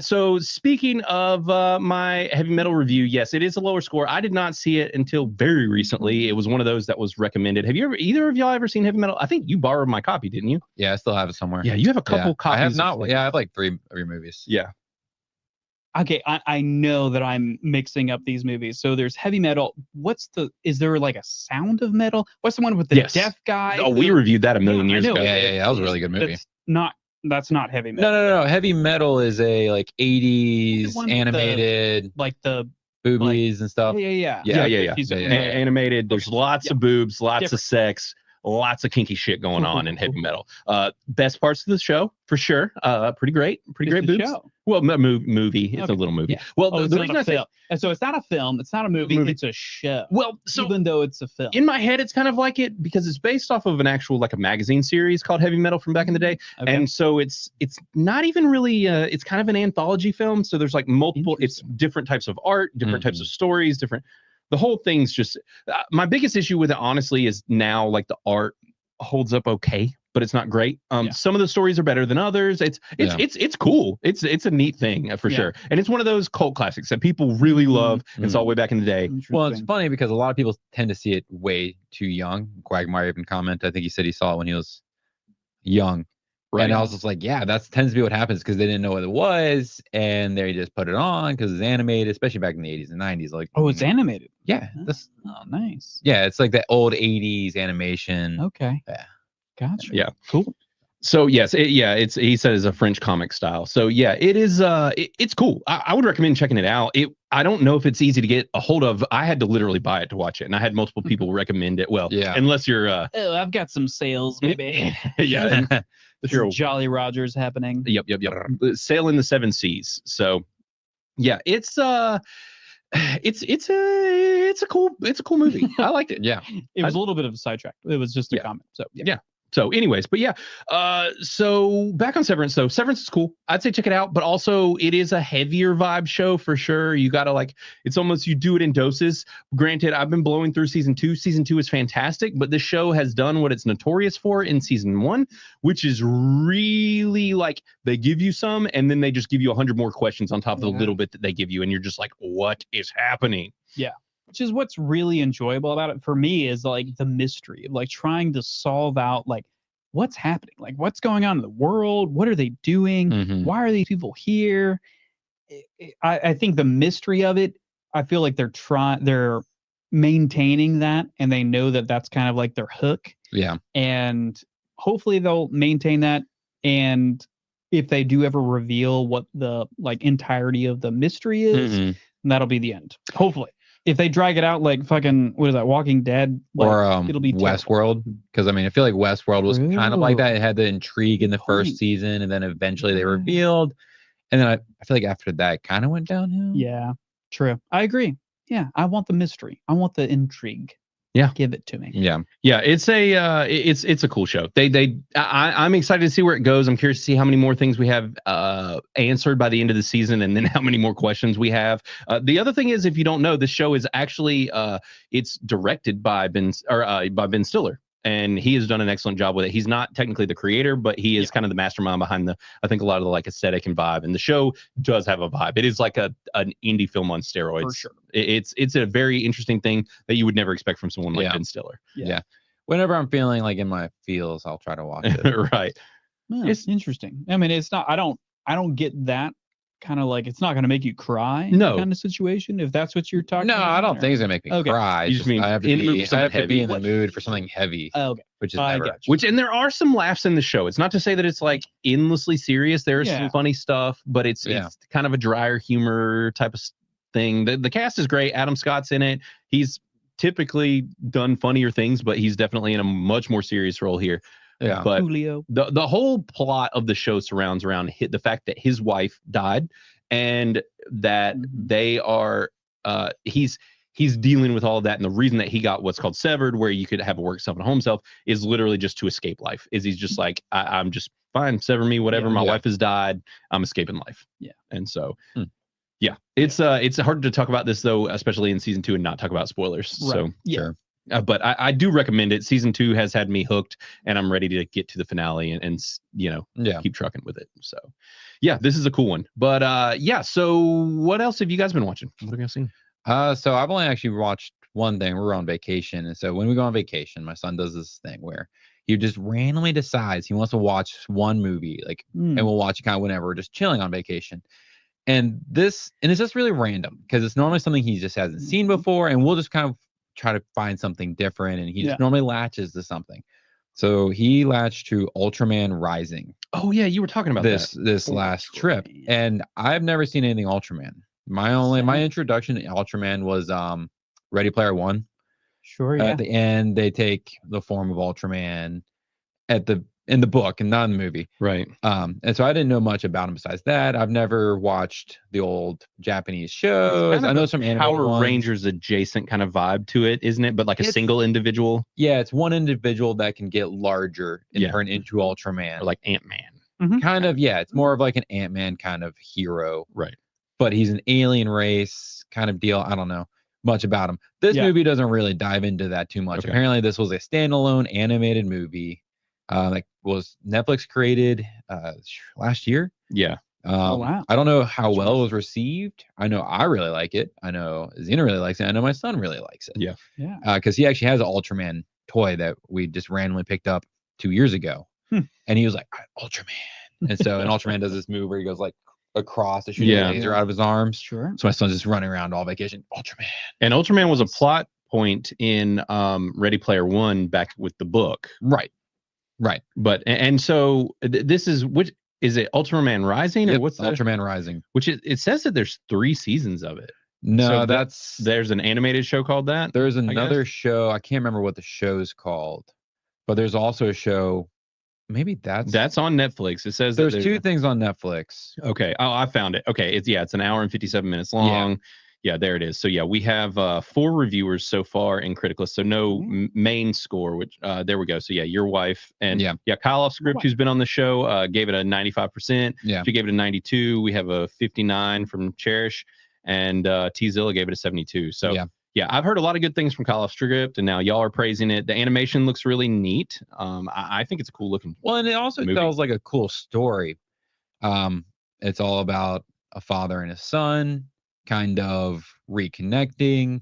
so speaking of my heavy metal review, yes, it is a lower score. I did not see it until very recently. It was one of those that was recommended. Have either of y'all ever seen heavy metal? I think you borrowed my copy, didn't you? Yeah, I still have it somewhere. Yeah, you have a couple copies. I have not. I have like 3 of your movies. Yeah. Okay, I know that I'm mixing up these movies. So there's heavy metal. Is there like a Sound of Metal? What's the one with the deaf guy? Oh, we reviewed that a million years ago. Yeah, that was a really good movie. That's not heavy metal. No. Heavy metal is a like 80s animated, like the boobies and stuff. Yeah. Animated. There's lots of boobs, lots of sex, lots of kinky shit going on in heavy metal. Best parts of the show for sure. Pretty great boobs. Show. Well, movie. It's a little movie. Yeah. Well, Oh, the it's reason not I a say film. And so it's not a film. It's not a movie. It's a show. well, so even though it's a film, in my head, it's kind of like it because it's based off of an actual like a magazine series called Heavy Metal from back in the day, and so it's not even really. It's kind of an anthology film. So there's like multiple. It's different types of art, different types of stories, different. The whole thing's just my biggest issue with it, honestly, is now like the art holds up okay, but it's not great. Some of the stories are better than others. It's cool. It's a neat thing for sure, and it's one of those cult classics that people really love and saw way back in the day. Well, it's funny because a lot of people tend to see it way too young. Quagmire even commented. I think he said he saw it when he was young. Right. And I was just like, yeah, that tends to be what happens because they didn't know what it was, and they just put it on because it's animated, especially back in the 80s and 90s. Like, oh, it's animated. Yeah, nice. Yeah, it's like that old 80s animation. Okay. Yeah, gotcha. Yeah, cool. So yes, he said it's a French comic style. So yeah, it is. It's cool. I would recommend checking it out. I don't know if it's easy to get a hold of. I had to literally buy it to watch it, and I had multiple people recommend it. Well, yeah, unless you're. Oh, I've got some sales, maybe. Yeah. Some Jolly Rogers happening. Yep. Sail in the Seven Seas. So, yeah, it's a cool movie. I liked it. Yeah, it was a little bit of a sidetrack. It was just a comment. So yeah. So anyways, but yeah, so back on Severance though. Severance is cool. I'd say check it out, but also it is a heavier vibe show for sure. You gotta like, it's almost, you do it in doses. Granted, I've been blowing through season 2. Season 2 is fantastic, but this show has done what it's notorious for in season 1, which is really like, they give you some and then they just give you 100 more questions on top of the little bit that they give you. And you're just like, what is happening? Yeah. Which is what's really enjoyable about it for me is like the mystery of like trying to solve out like what's happening, like what's going on in the world, what are they doing, why are these people here? I think the mystery of it, I feel like they're maintaining that, and they know that that's kind of like their hook. Yeah, and hopefully they'll maintain that. And if they do ever reveal what the like entirety of the mystery is, that'll be the end. Hopefully. If they drag it out like fucking, what is that, Walking Dead? Like, or it'll be Westworld. Because I mean, I feel like Westworld was kind of like that. It had the intrigue in the first season, and then eventually they revealed. And then I feel like after that, it kind of went downhill. Yeah, true. I agree. Yeah, I want the mystery. I want the intrigue. Yeah, give it to me. Yeah. It's a cool show. I'm excited to see where it goes. I'm curious to see how many more things we have answered by the end of the season, and then how many more questions we have. The other thing is, if you don't know, this show is actually it's directed by Ben Stiller, and he has done an excellent job with it. He's not technically the creator, but he is kind of the mastermind behind I think a lot of the like aesthetic and vibe. And the show does have a vibe. It is like an indie film on steroids. For sure. It's a very interesting thing that you would never expect from someone like Ben Stiller. Yeah. Whenever I'm feeling like in my feels, I'll try to watch it. Right. Yeah, it's interesting. I mean, it's not. I don't get that kind of like, it's not going to make you cry. No kind of situation. If that's what you're talking about. No, I don't think it's gonna make me cry. You just mean I have to be in the mood for something heavy. Okay. Which is never. And there are some laughs in the show. It's not to say that it's like endlessly serious. There's some funny stuff, but it's kind of a drier humor type of thing. The cast is great. Adam Scott's in it. He's typically done funnier things, but he's definitely in a much more serious role here. Yeah, but Julio. The whole plot of the show surrounds around the fact that his wife died, and that they are he's dealing with all of that. And the reason that he got what's called severed, where you could have a work self and a home self, is literally just to escape life. He's just like, I'm just fine, sever me, whatever. My wife has died. I'm escaping life. Yeah. And so it's hard to talk about this though, especially in season 2, and not talk about spoilers. Right. So sure. But I do recommend it. Season 2 has had me hooked, and I'm ready to get to the finale and keep trucking with it. So, yeah, this is a cool one. But so what else have you guys been watching? What have you guys seen? So I've only actually watched one thing. We're on vacation, and so when we go on vacation, my son does this thing where he just randomly decides he wants to watch one movie, and we'll watch it kind of whenever we're just chilling on vacation. And it's just really random because it's normally something he just hasn't seen before, and we'll just kind of try to find something different, and he just normally latches to something. So he latched to Ultraman Rising. Oh yeah, you were talking about this last trip, and I've never seen anything Ultraman. My introduction to Ultraman was Ready Player One, Sure. Yeah. At the end, they take the form of Ultraman in the book and not in the movie. Right. And so I didn't know much about him besides that. I've never watched the old Japanese shows. Kind of I know some Power ones. Rangers adjacent kind of vibe to it, isn't it? But like a single individual. Yeah, it's one individual that can get larger and turn into Ultraman. Or like Ant-Man. Kind of, yeah. It's more of like an Ant-Man kind of hero. Right. But he's an alien race kind of deal. I don't know much about him. This movie doesn't really dive into that too much. Okay. Apparently, this was a standalone animated movie. That was Netflix created last year. Yeah. Oh, wow. I don't know how well it was received. I know I really like it. I know Xena really likes it. I know my son really likes it. Yeah. Yeah. Because he actually has an Ultraman toy that we just randomly picked up 2 years ago. And he was like, Ultraman. And so, and Ultraman does this move where he goes like across to shoot a laser out of his arms. Sure. So my son's just running around all vacation. Ultraman. And Ultraman was a plot point in Ready Player One back with the book. Right. Right. But and so this is which is it Ultraman Rising or what's Ultraman Rising? Which it says that there's 3 seasons of it. No, So there's an animated show called that. There's another show. I can't remember what the show's called, but there's also a show. Maybe that's on Netflix. It says there's 2 things on Netflix. Okay. Oh, I found it. Okay. It's an hour and 57 minutes long. Yeah, there it is. So yeah, we have 4 reviewers so far in Criticless. So no main score, which there we go. So yeah, your wife and Kyle Off Script, who's been on the show, gave it a 95%. Yeah. She gave it a 92. We have a 59 from Cherish, and T-Zilla gave it a 72. So yeah, I've heard a lot of good things from Kyle Off Script, and now y'all are praising it. The animation looks really neat. I think it's a cool looking. Well, and it also tells like a cool story. It's all about a father and a son kind of reconnecting,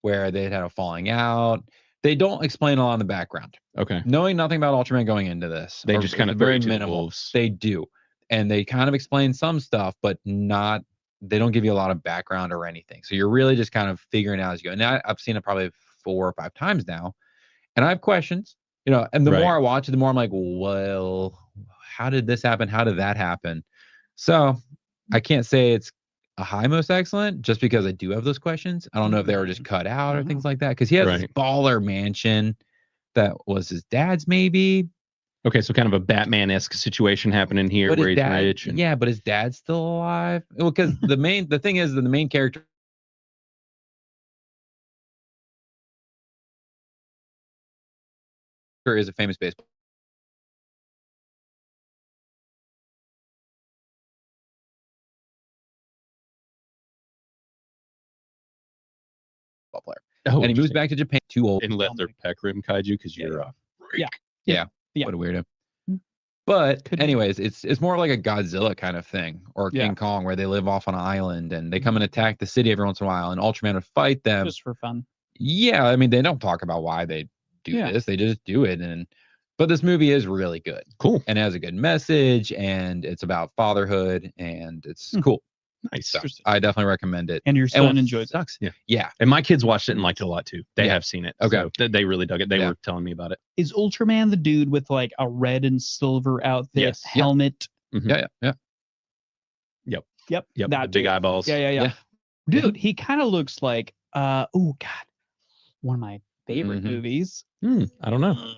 where they had a falling out. They don't explain a lot in the background. Okay. Knowing nothing about Ultraman going into this, they just kind of very minimal. They do, and they kind of explain some stuff, but not. They don't give you a lot of background or anything. So you're really just kind of figuring out as you go. And I've seen it probably 4 or 5 times now, and I have questions. And the more I watch it, the more I'm like, well, how did this happen? How did that happen? So I can't say it's a high most excellent just because I do have those questions. I don't know if they were just cut out or things like that, because he has this baller mansion that was his dad's maybe. Okay, so kind of a Batman-esque situation happening here where he's rich. Yeah, but his dad's still alive. Well, because the thing is that the main character is a famous baseball player. And he moves back to Japan too old. And let their peck rim kaiju because you're a freak. Yeah. What a weirdo. But anyways, it's more like a Godzilla kind of thing, or King Kong, where they live off on an island and they come and attack the city every once in a while, and Ultraman would fight them just for fun. Yeah, I mean, they don't talk about why they do this; they just do it. But this movie is really good, cool, and it has a good message, and it's about fatherhood, and it's cool. Nice. So I definitely recommend it. And your son enjoyed it. Yeah. Yeah. And my kids watched it and liked it a lot too. They have seen it. Okay. So they really dug it. They were telling me about it. Is Ultraman the dude with like a red and silver outfit, helmet? Mm-hmm. Yeah. Yep. That big eyeballs. Yeah. Dude, he kind of looks like one of my favorite movies. I don't know.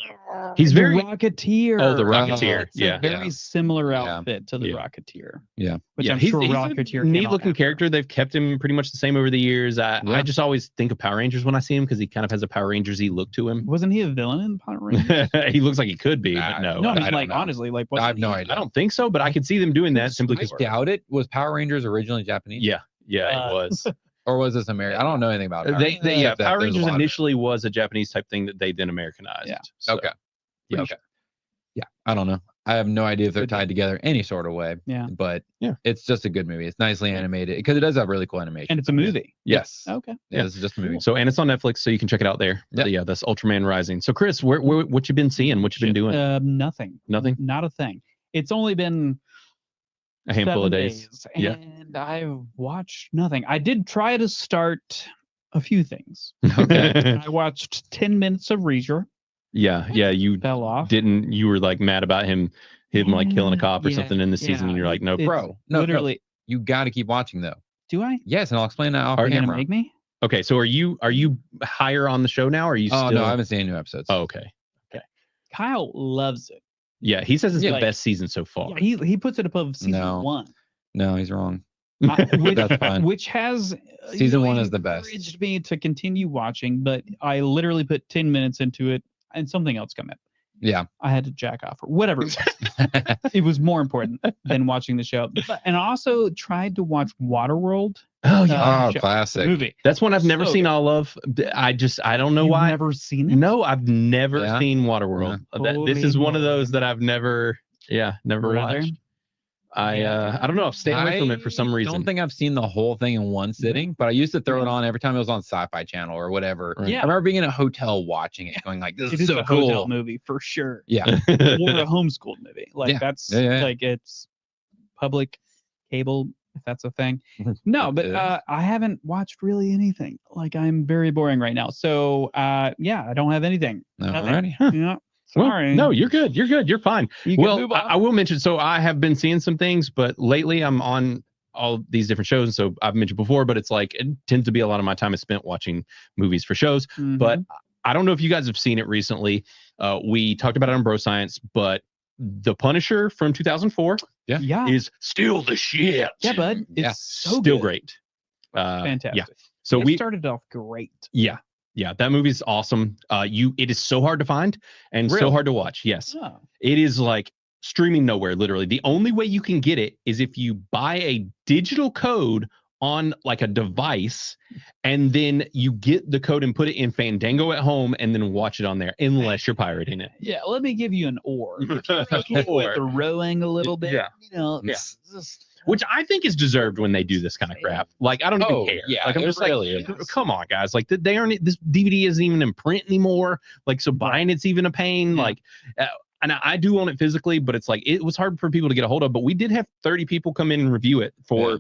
He's the very Rocketeer. Oh, the Rocketeer. It's a very similar outfit to the Rocketeer. Yeah. Which I'm sure Rocketeer. Neat looking character. They've kept him pretty much the same over the years. I just always think of Power Rangers when I see him because he kind of has a Power Rangers-y look to him. Wasn't he a villain in Power Rangers? He looks like he could be, but no. No, I mean, like honestly, like I have no idea. I don't think so, but I could see them doing that simply because I doubt it. Was Power Rangers originally Japanese? Yeah, it was. Or was this American? I don't know anything about it. Power Rangers initially was a Japanese type thing that they then Americanized. Yeah. So, okay. Yeah. I don't know. I have no idea if they're tied together any sort of way. Yeah. But it's just a good movie. It's nicely animated because it does have really cool animation. And it's a movie. Yes. Okay. Yeah, it's just a movie. So and it's on Netflix, so you can check it out there. Yeah, that's Ultraman Rising. So Chris, what you been seeing? What you been doing? Nothing. Nothing. Not a thing. It's only been a handful of days. And I've watched nothing. I did try to start a few things. Okay. I watched 10 minutes of Reacher. Yeah, you fell off. You were like mad about him like killing a cop or something in the season, and you're like, no, bro, literally. You got to keep watching though. Do I? Yes, and I'll explain that off Are you camera. gonna make me? Okay, so are you higher on the show now? Or are you Oh still... no, I haven't seen any new episodes. Oh, okay. Kyle loves it. Yeah, he says it's the Like, best season so far. Yeah, he puts it above season 1. No, he's wrong. Which, That's fine. which has Season 1 is the best. Encouraged me to continue watching, but I literally put 10 minutes into it and something else came up. Yeah. I had to jack off or whatever it was. It was more important than watching the show. And I also tried to watch Waterworld. Oh yeah, classic movie. That's one I've never So seen good. all of. I don't know You've why. never seen it? No, I've never Yeah. seen Waterworld. This is one of those that I've never Brother. watched. I don't know. I've stayed away from it for some reason. I don't think I've seen the whole thing in one sitting, but I used to throw it on every time it was on Sci-Fi Channel or whatever. Yeah. I remember being in a hotel watching it, going like, "This It is is so a cool." hotel movie for sure. Yeah, Or a homeschooled movie. Like Yeah. that's Yeah. like it's public cable, if that's a thing. No, but I haven't watched really anything. Like I'm very boring right now. So yeah, I don't have anything. Alrighty. Yeah. Well, Sorry. no, you're good. You're fine. You can Well, move on. I will mention. So I have been seeing some things, but lately I'm on all these different shows. So I've mentioned before, but it's like it tends to be a lot of my time is spent watching movies for shows. Mhm. But I don't know if you guys have seen it recently. We talked about it on Bro Science, but The Punisher from 2004 yeah. is still the shit. Yeah, bud. It's Yeah. so still good. great. Fantastic. Yeah. So It we started off great. Yeah, that movie's awesome. It is so hard to find and so Really? hard to watch. Yes. Oh. It is like streaming nowhere, literally. The only way you can get it is if you buy a digital code on like a device, and then you get the code and put it in Fandango at home and then watch it on there, unless you're pirating it. Yeah, let me give you an or. If you're okay with the rowing a little bit, Yeah. you know, Yeah. it's just Which I think is deserved when they do this kind of crap. Like, I don't even care. Yeah, Like, I'm it just really like, is. come on, guys. Like, they aren't, this DVD isn't even in print anymore. Like, so buying it's even a pain. Yeah. Like, and I do own it physically, but it's like, it was hard for people to get a hold of. But we did have 30 people come in and review it for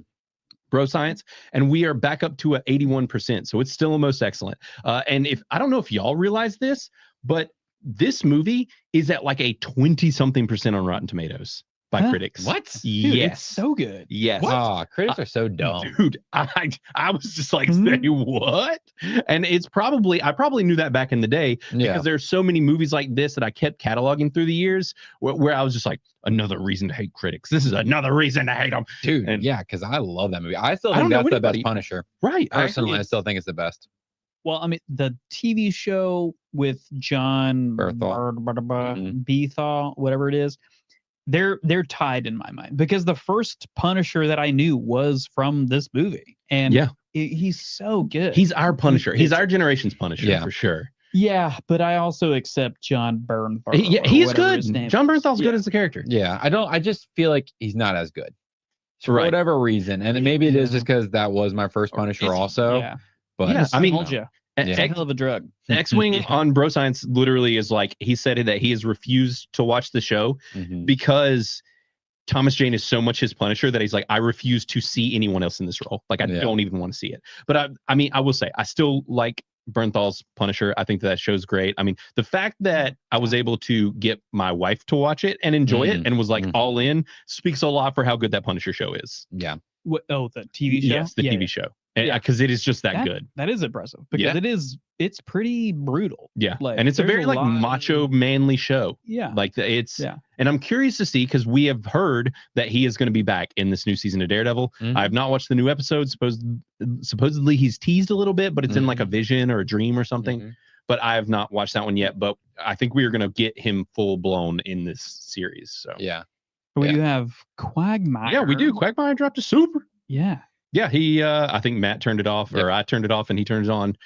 Bro Science, and we are back up to a 81%. So it's still almost excellent. And if I don't know if y'all realize this, but this movie is at like a 20-something% on Rotten Tomatoes by critics. What? dude, Yes. it's so good. Yes. Oh, critics are so dumb. Dude, I was just like, say what? And it's probably, I probably knew that back in the day Yeah. because there's so many movies like this that I kept cataloging through the years where I was just like, another reason to hate critics. This is another reason to hate them. Dude, And- yeah, because I love that movie. I still I think don't know that's the anybody- best Punisher. Right. Personally, I still think it's the best. Well, I mean, the TV show with John Bernthal. Mhm. Bethal, whatever it is, they're tied in my mind because the first Punisher that I knew was from this movie, and Yeah. he's so good. He's our Punisher. He's It's- our generation's Punisher Yeah. for sure. yeah, but I also accept John Bernthal. He's good. John Bernthal's good as a character. Yeah, I just feel like he's not as good. For Right. whatever reason. And maybe it is just because that was my first Punisher also. Yeah, But Yeah, I mean, told you, X- it's a hell of a drug. X-Wing on Bro Science literally is like, he said that he has refused to watch the show Mhm. because Thomas Jane is so much his Punisher that he's like, I refuse to see anyone else in this role. Like, I Yeah. don't even want to see it. But I mean, I will say, I still like Bernthal's Punisher. I think that show's great. I mean, the fact that I was able to get my wife to watch it and enjoy it and was like all in speaks a lot for how good that Punisher show is. Yeah. What, the TV show? Yes, the Yeah, TV yeah. show. Because it is just that good. That is impressive because Yeah. it's pretty brutal. Yeah. Like, And it's a there's very like lot of- macho, manly show. Yeah. Like it's, Yeah. and I'm curious to see because we have heard that he is going to be back in this new season of Daredevil. Mhm. I have not watched the new episode. Supposedly he's teased a little bit, but it's in like a vision or a dream or something. Mhm. But I have not watched that one yet. But I think we are going to get him full blown in this series. So Yeah. We Yeah. do have Quagmire. yeah, we do. Quagmire dropped a super. Yeah. Yeah, he. I think Matt turned it off, or I turned it off, and he turned it on.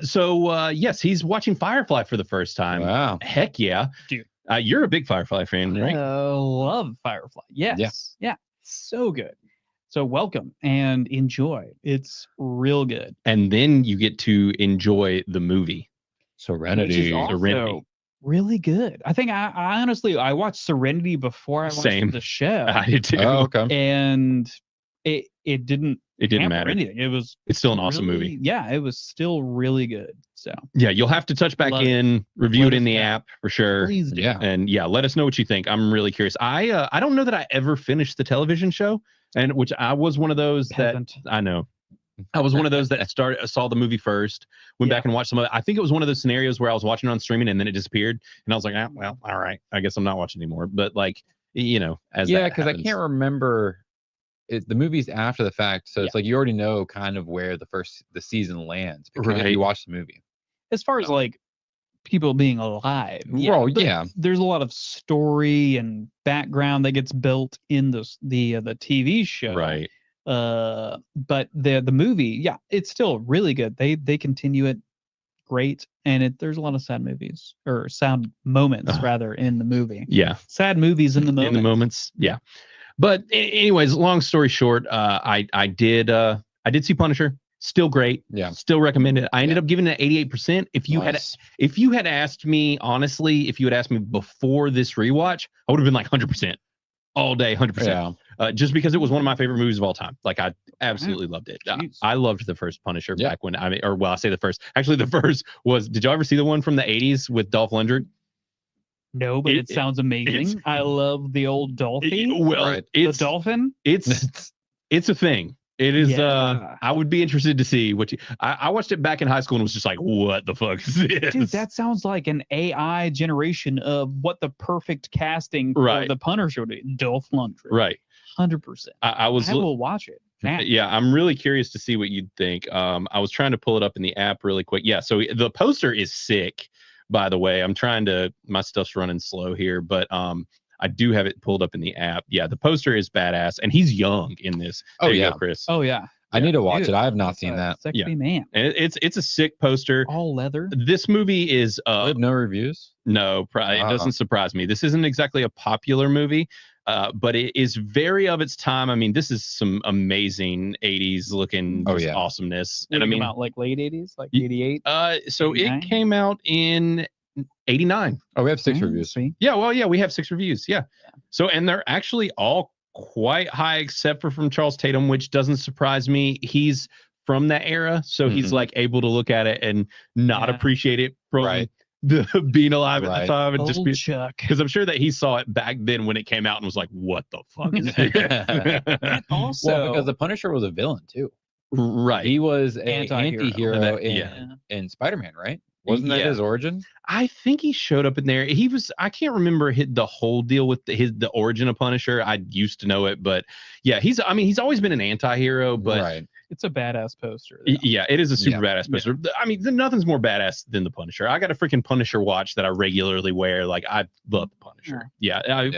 So yes, he's watching Firefly for the first time. Wow. Heck yeah, Dude. You're a big Firefly fan, right? Love Firefly. Yes. Yeah. So good. So welcome and enjoy. It's real good. And then you get to enjoy the movie. Serenity. Which is also Serenity. really good. I think I honestly I watched Serenity before I watched Same. the show. I did too. Oh, okay. And it didn't hamper matter. anything. It was It's still an awesome really- movie. Yeah, it was still really good. So Yeah, you'll have to touch back Love it. in, review Let it in us the know. app for sure. please do. Yeah. And yeah, let us know what you think. I'm really curious. I don't know that I ever finished the television show, and which I was one of those Peasant. that I know. I was one of those that saw the movie first, went back and watched some of it. I think it was one of those scenarios where I was watching it on streaming and then it disappeared, and I was like, well, all right, I guess I'm not watching anymore. But like, as because I can't remember the movies after the fact, so it's like you already know kind of where the season lands because if you watch the movie. As far as like people being alive, there's a lot of story and background that gets built in the TV show, right? But the movie, it's still really good. They continue it great, and there's a lot of sad moments rather in the movie. Yeah, sad movies in the moments. In the moments, yeah. But anyways, long story short, I did see Punisher. Still great. Yeah. Still recommend it. I ended up giving it 88%. If you had asked me honestly, if you had asked me before this rewatch, I would have been like 100% all day, 100%. Yeah. Just because it was one of my favorite movies of all time. Like I absolutely loved it. I loved the first Punisher back when I say the first. Actually, the first was. Did y'all ever see the one from the 80s with Dolph Lundgren? No, but it sounds amazing. I love the old dolphin. The dolphin. It's a thing. It is. I would be interested to see what I watched it back in high school and was just like, what the fuck is this? Dude, that sounds like an AI generation of what the perfect casting for the Punisher would be. Dolph Lundgren. Right. 100%. I will watch it. Yeah, I'm really curious to see what you'd think. I was trying to pull it up in the app really quick. Yeah, so the poster is sick. By the way, my stuff's running slow here, but I do have it pulled up in the app. Yeah, the poster is badass, and he's young in this. There you go, Chris. Oh yeah. I need to watch it. I have not seen that. Sexy man. And it's a sick poster. All leather. This movie is no reviews. No, it doesn't surprise me. This isn't exactly a popular movie, but it is very of its time. I mean, this is some amazing 80s looking awesomeness. And I mean, about like late 80s, like 88. So 89? It came out in 89. Oh, we have 6 reviews. Yeah, well, we have 6 reviews. Yeah. So, and they're actually all quite high, except for from Charles Tatum, which doesn't surprise me. He's from that era, so he's like able to look at it and not appreciate it from the being alive at the time, and old just be Chuck. Because I'm sure that he saw it back then when it came out and was like, "What the fuck is this?" Also, because the Punisher was a villain too. Right. He was an anti-hero in Spider-Man, right? Wasn't that his origin? I think he showed up in there. He was, I can't remember the whole deal with the origin of Punisher. I used to know it, but yeah, he's always been an anti-hero, but it's a badass poster. Yeah, it is a super badass poster. Yeah. I mean, nothing's more badass than the Punisher. I got a freaking Punisher watch that I regularly wear. Like, I love the Punisher.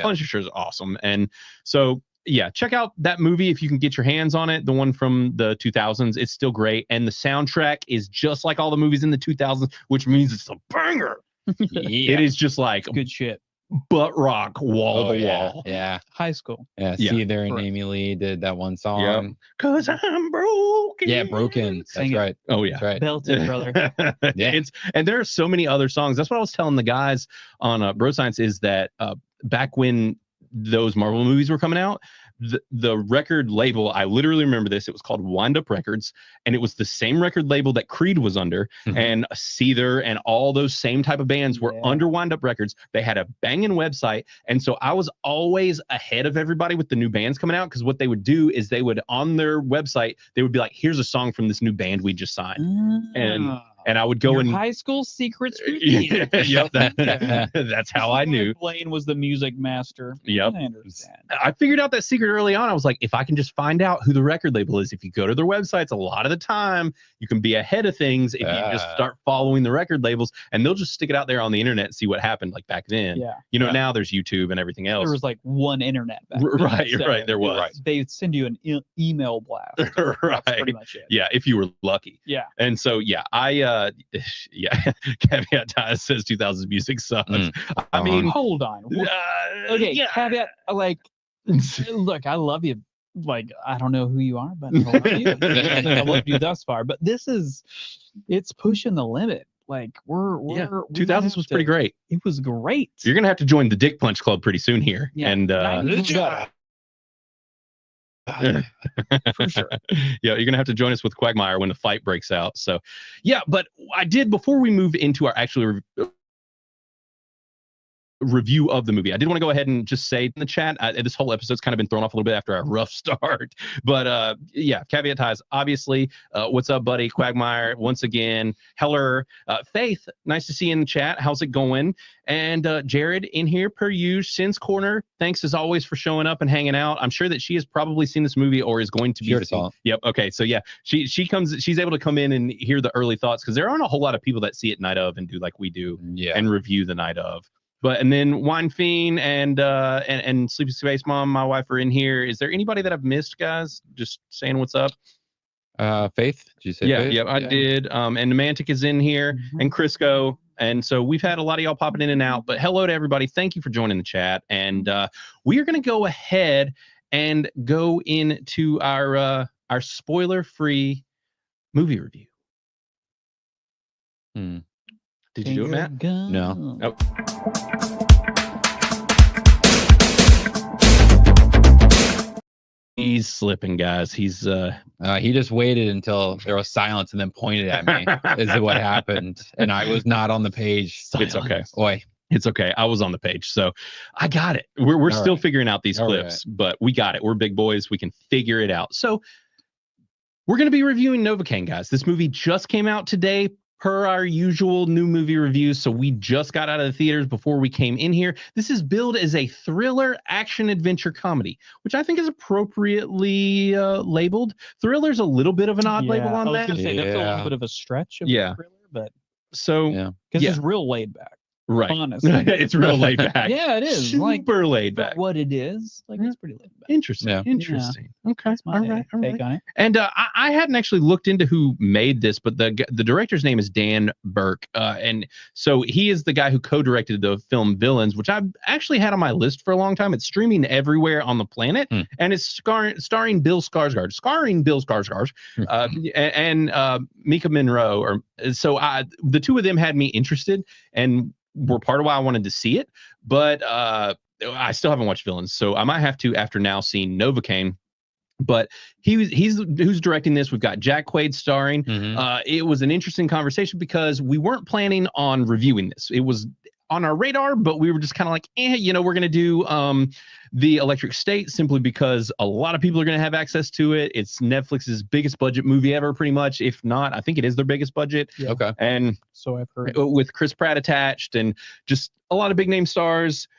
Punisher is awesome. And so, yeah, check out that movie if you can get your hands on it. The one from the 2000s. It's still great. And the soundtrack is just like all the movies in the 2000s, which means it's a banger. It is just like good shit. Butt rock, wall to wall. Yeah. High school. Yeah. Seether and Amy Lee did that one song. Yep. Cause I'm broken. Yeah, broken. That's right. Oh yeah. That's right. Belted, brother. Yeah. And there are so many other songs. That's what I was telling the guys on Bro Science is that back when those Marvel movies were coming out, the record label, I literally remember this, it was called Wind Up Records, and it was the same record label that Creed was under, and Seether and all those same type of bands were under Wind Up Records. They had a banging website, and so I was always ahead of everybody with the new bands coming out, because what they would do is they would, on their website, they would be like, here's a song from this new band we just signed. And I would go in high school secrets. That's how I knew. Blaine was the music master. Yep. I understand. I figured out that secret early on. I was like, if I can just find out who the record label is, if you go to their websites, a lot of the time you can be ahead of things if you just start following the record labels, and they'll just stick it out there on the internet and see what happened. Like back then, now there's YouTube and everything else. There was like one internet back then. Right. There was. Right. They'd send you an email blast. Right. That's pretty much it. Yeah, if you were lucky. Yeah. And so Caveat Ties says 2000s music sucks. I mean, hold on. Okay, caveat, like, look, I love you. Like, I don't know who you are, but I love you. I loved you thus far. But it's pushing the limit. Like, we're 2000s was pretty great. It was great. You're gonna have to join the Dick Punch Club pretty soon here. Yeah. And for sure. Yeah, you're gonna have to join us with Quagmire when the fight breaks out. So yeah, but I did, before we move into our actual review of the movie. I did want to go ahead and just say in the chat, this whole episode's kind of been thrown off a little bit after a rough start. But yeah, caveat ties, obviously. What's up, buddy? Quagmire, once again. Heller, Faith, nice to see you in the chat. How's it going? And Jared in here, per usual. Sin's Corner, thanks as always for showing up and hanging out. I'm sure that she has probably seen this movie or is going to be. Yep. Okay. So yeah, she's able to come in and hear the early thoughts because there aren't a whole lot of people that see it night of and do like we do and review the night of. But and then Wine Fiend and Sleepy Space Mom, my wife, are in here. Is there anybody that I've missed, guys? Just saying what's up. Faith, did you say? Faith? Yeah, I did. And Nemantic is in here, and Crisco. And so we've had a lot of y'all popping in and out. But hello to everybody. Thank you for joining the chat. And we are going to go ahead and go into our spoiler-free movie review. Did you do it, Matt? No. Oh. He's slipping, guys. He's he just waited until there was silence and then pointed at me. Is what happened, and I was not on the page. It's okay. Oi. It's okay. I was on the page, so I got it. We're still figuring out these clips, but we got it. We're big boys. We can figure it out. So we're going to be reviewing Novocaine, guys. This movie just came out today, per our usual new movie reviews. So we just got out of the theaters before we came in here. This is billed as a thriller action adventure comedy, which I think is appropriately labeled. Thriller's a little bit of an odd label on that. I was going to say that's a little bit of a stretch of a thriller, but so because it's real laid back. Right. Honestly. It's real laid back. Yeah, it is. Super laid back. What it is, like it's pretty laid back. Interesting. Yeah. Interesting. Okay. All right. Take on it. And I hadn't actually looked into who made this, but the director's name is Dan Burke. And so he is the guy who co-directed the film Villains, which I've actually had on my list for a long time. It's streaming everywhere on the planet, and it's starring Bill Skarsgård. And Mika Monroe. So the two of them had me interested and were part of why I wanted to see it, but I still haven't watched Villains, so I might have to after now seeing Novocaine. But he's who's directing this. We've got Jack Quaid starring. It was an interesting conversation because we weren't planning on reviewing this. It was on our radar, but we were just kind of like, we're going to do The Electric State simply because a lot of people are going to have access to it. It's Netflix's biggest budget movie ever, pretty much. If not, I think it is their biggest budget. Yeah. Okay. And so I've heard, with Chris Pratt attached and just a lot of big name stars,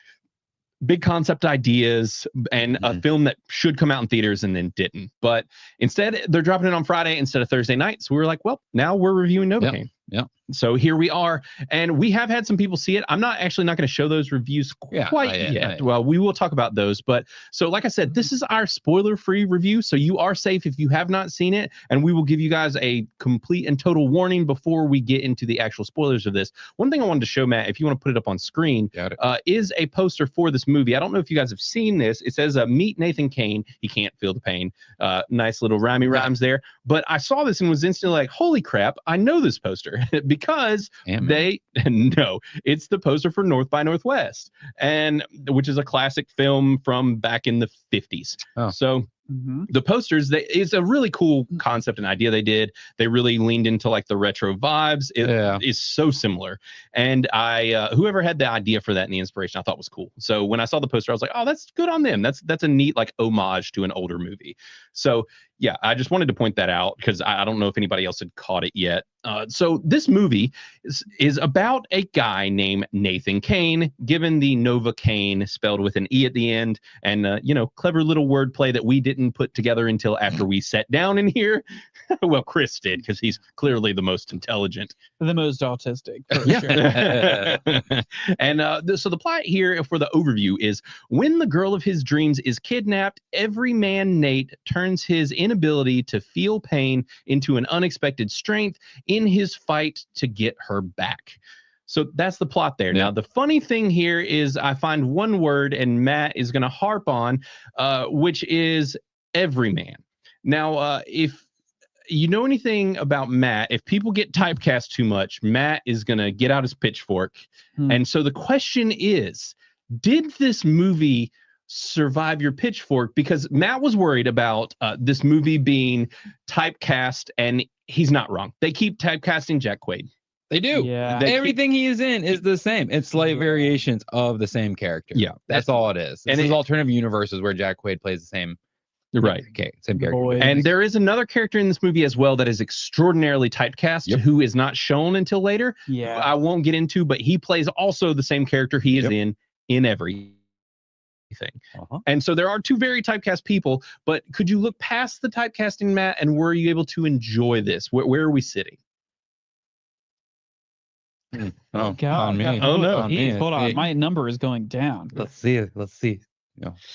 big concept ideas, and a film that should come out in theaters and then didn't. But instead, they're dropping it on Friday instead of Thursday night. So we were like, well, now we're reviewing Novocaine. Yeah. So here we are, and we have had some people see it. I'm not going to show those reviews quite yet. Well, we will talk about those, but so like I said, this is our spoiler-free review, so you are safe if you have not seen it, and we will give you guys a complete and total warning before we get into the actual spoilers of this. One thing I wanted to show, Matt, if you want to put it up on screen, is a poster for this movie. I don't know if you guys have seen this. It says, meet Nathan Kane. He can't feel the pain. Nice little rhymes there. But I saw this and was instantly like, holy crap, I know this poster. Because it's the poster for North by Northwest, and which is a classic film from back in the 50s. So the posters, it's a really cool concept and idea they did. They really leaned into like the retro vibes. It is so similar. And whoever had the idea for that and the inspiration, I thought was cool. So when I saw the poster, I was like, oh, that's good on them. That's a neat like homage to an older movie. So yeah, I just wanted to point that out because I don't know if anybody else had caught it yet. So this movie is about a guy named Nathan Kane, given the Novocaine spelled with an E at the end, and clever little wordplay that we didn't put together until after we sat down in here. Well, Chris did because he's clearly the most intelligent, the most autistic. Sure. And so the plot here for the overview is when the girl of his dreams is kidnapped, every man Nate turns his inability to feel pain into an unexpected strength in his fight to get her back. So that's the plot there. Now, the funny thing here is I find one word, and Matt is going to harp on, which is everyman. Now, if you know anything about Matt, if people get typecast too much, Matt is going to get out his pitchfork. And so the question is, did this movie survive your pitchfork? Because Matt was worried about this movie being typecast, and he's not wrong. They keep typecasting Jack Quaid. They do. Yeah. Everything he is in is the same. It's slight variations of the same character. Yeah. That's all it is. This is alternative universes where Jack Quaid plays the same. Right. Okay. Same character. Boy. And there is another character in this movie as well that is extraordinarily typecast, who is not shown until later. Yeah. I won't get into, but he plays also the same character he is in everything. And so there are two very typecast people, but could you look past the typecasting, Matt, and were you able to enjoy this? Where are we sitting? Oh, God. on me. Oh, no. Hold on. My number is going down. Let's see. This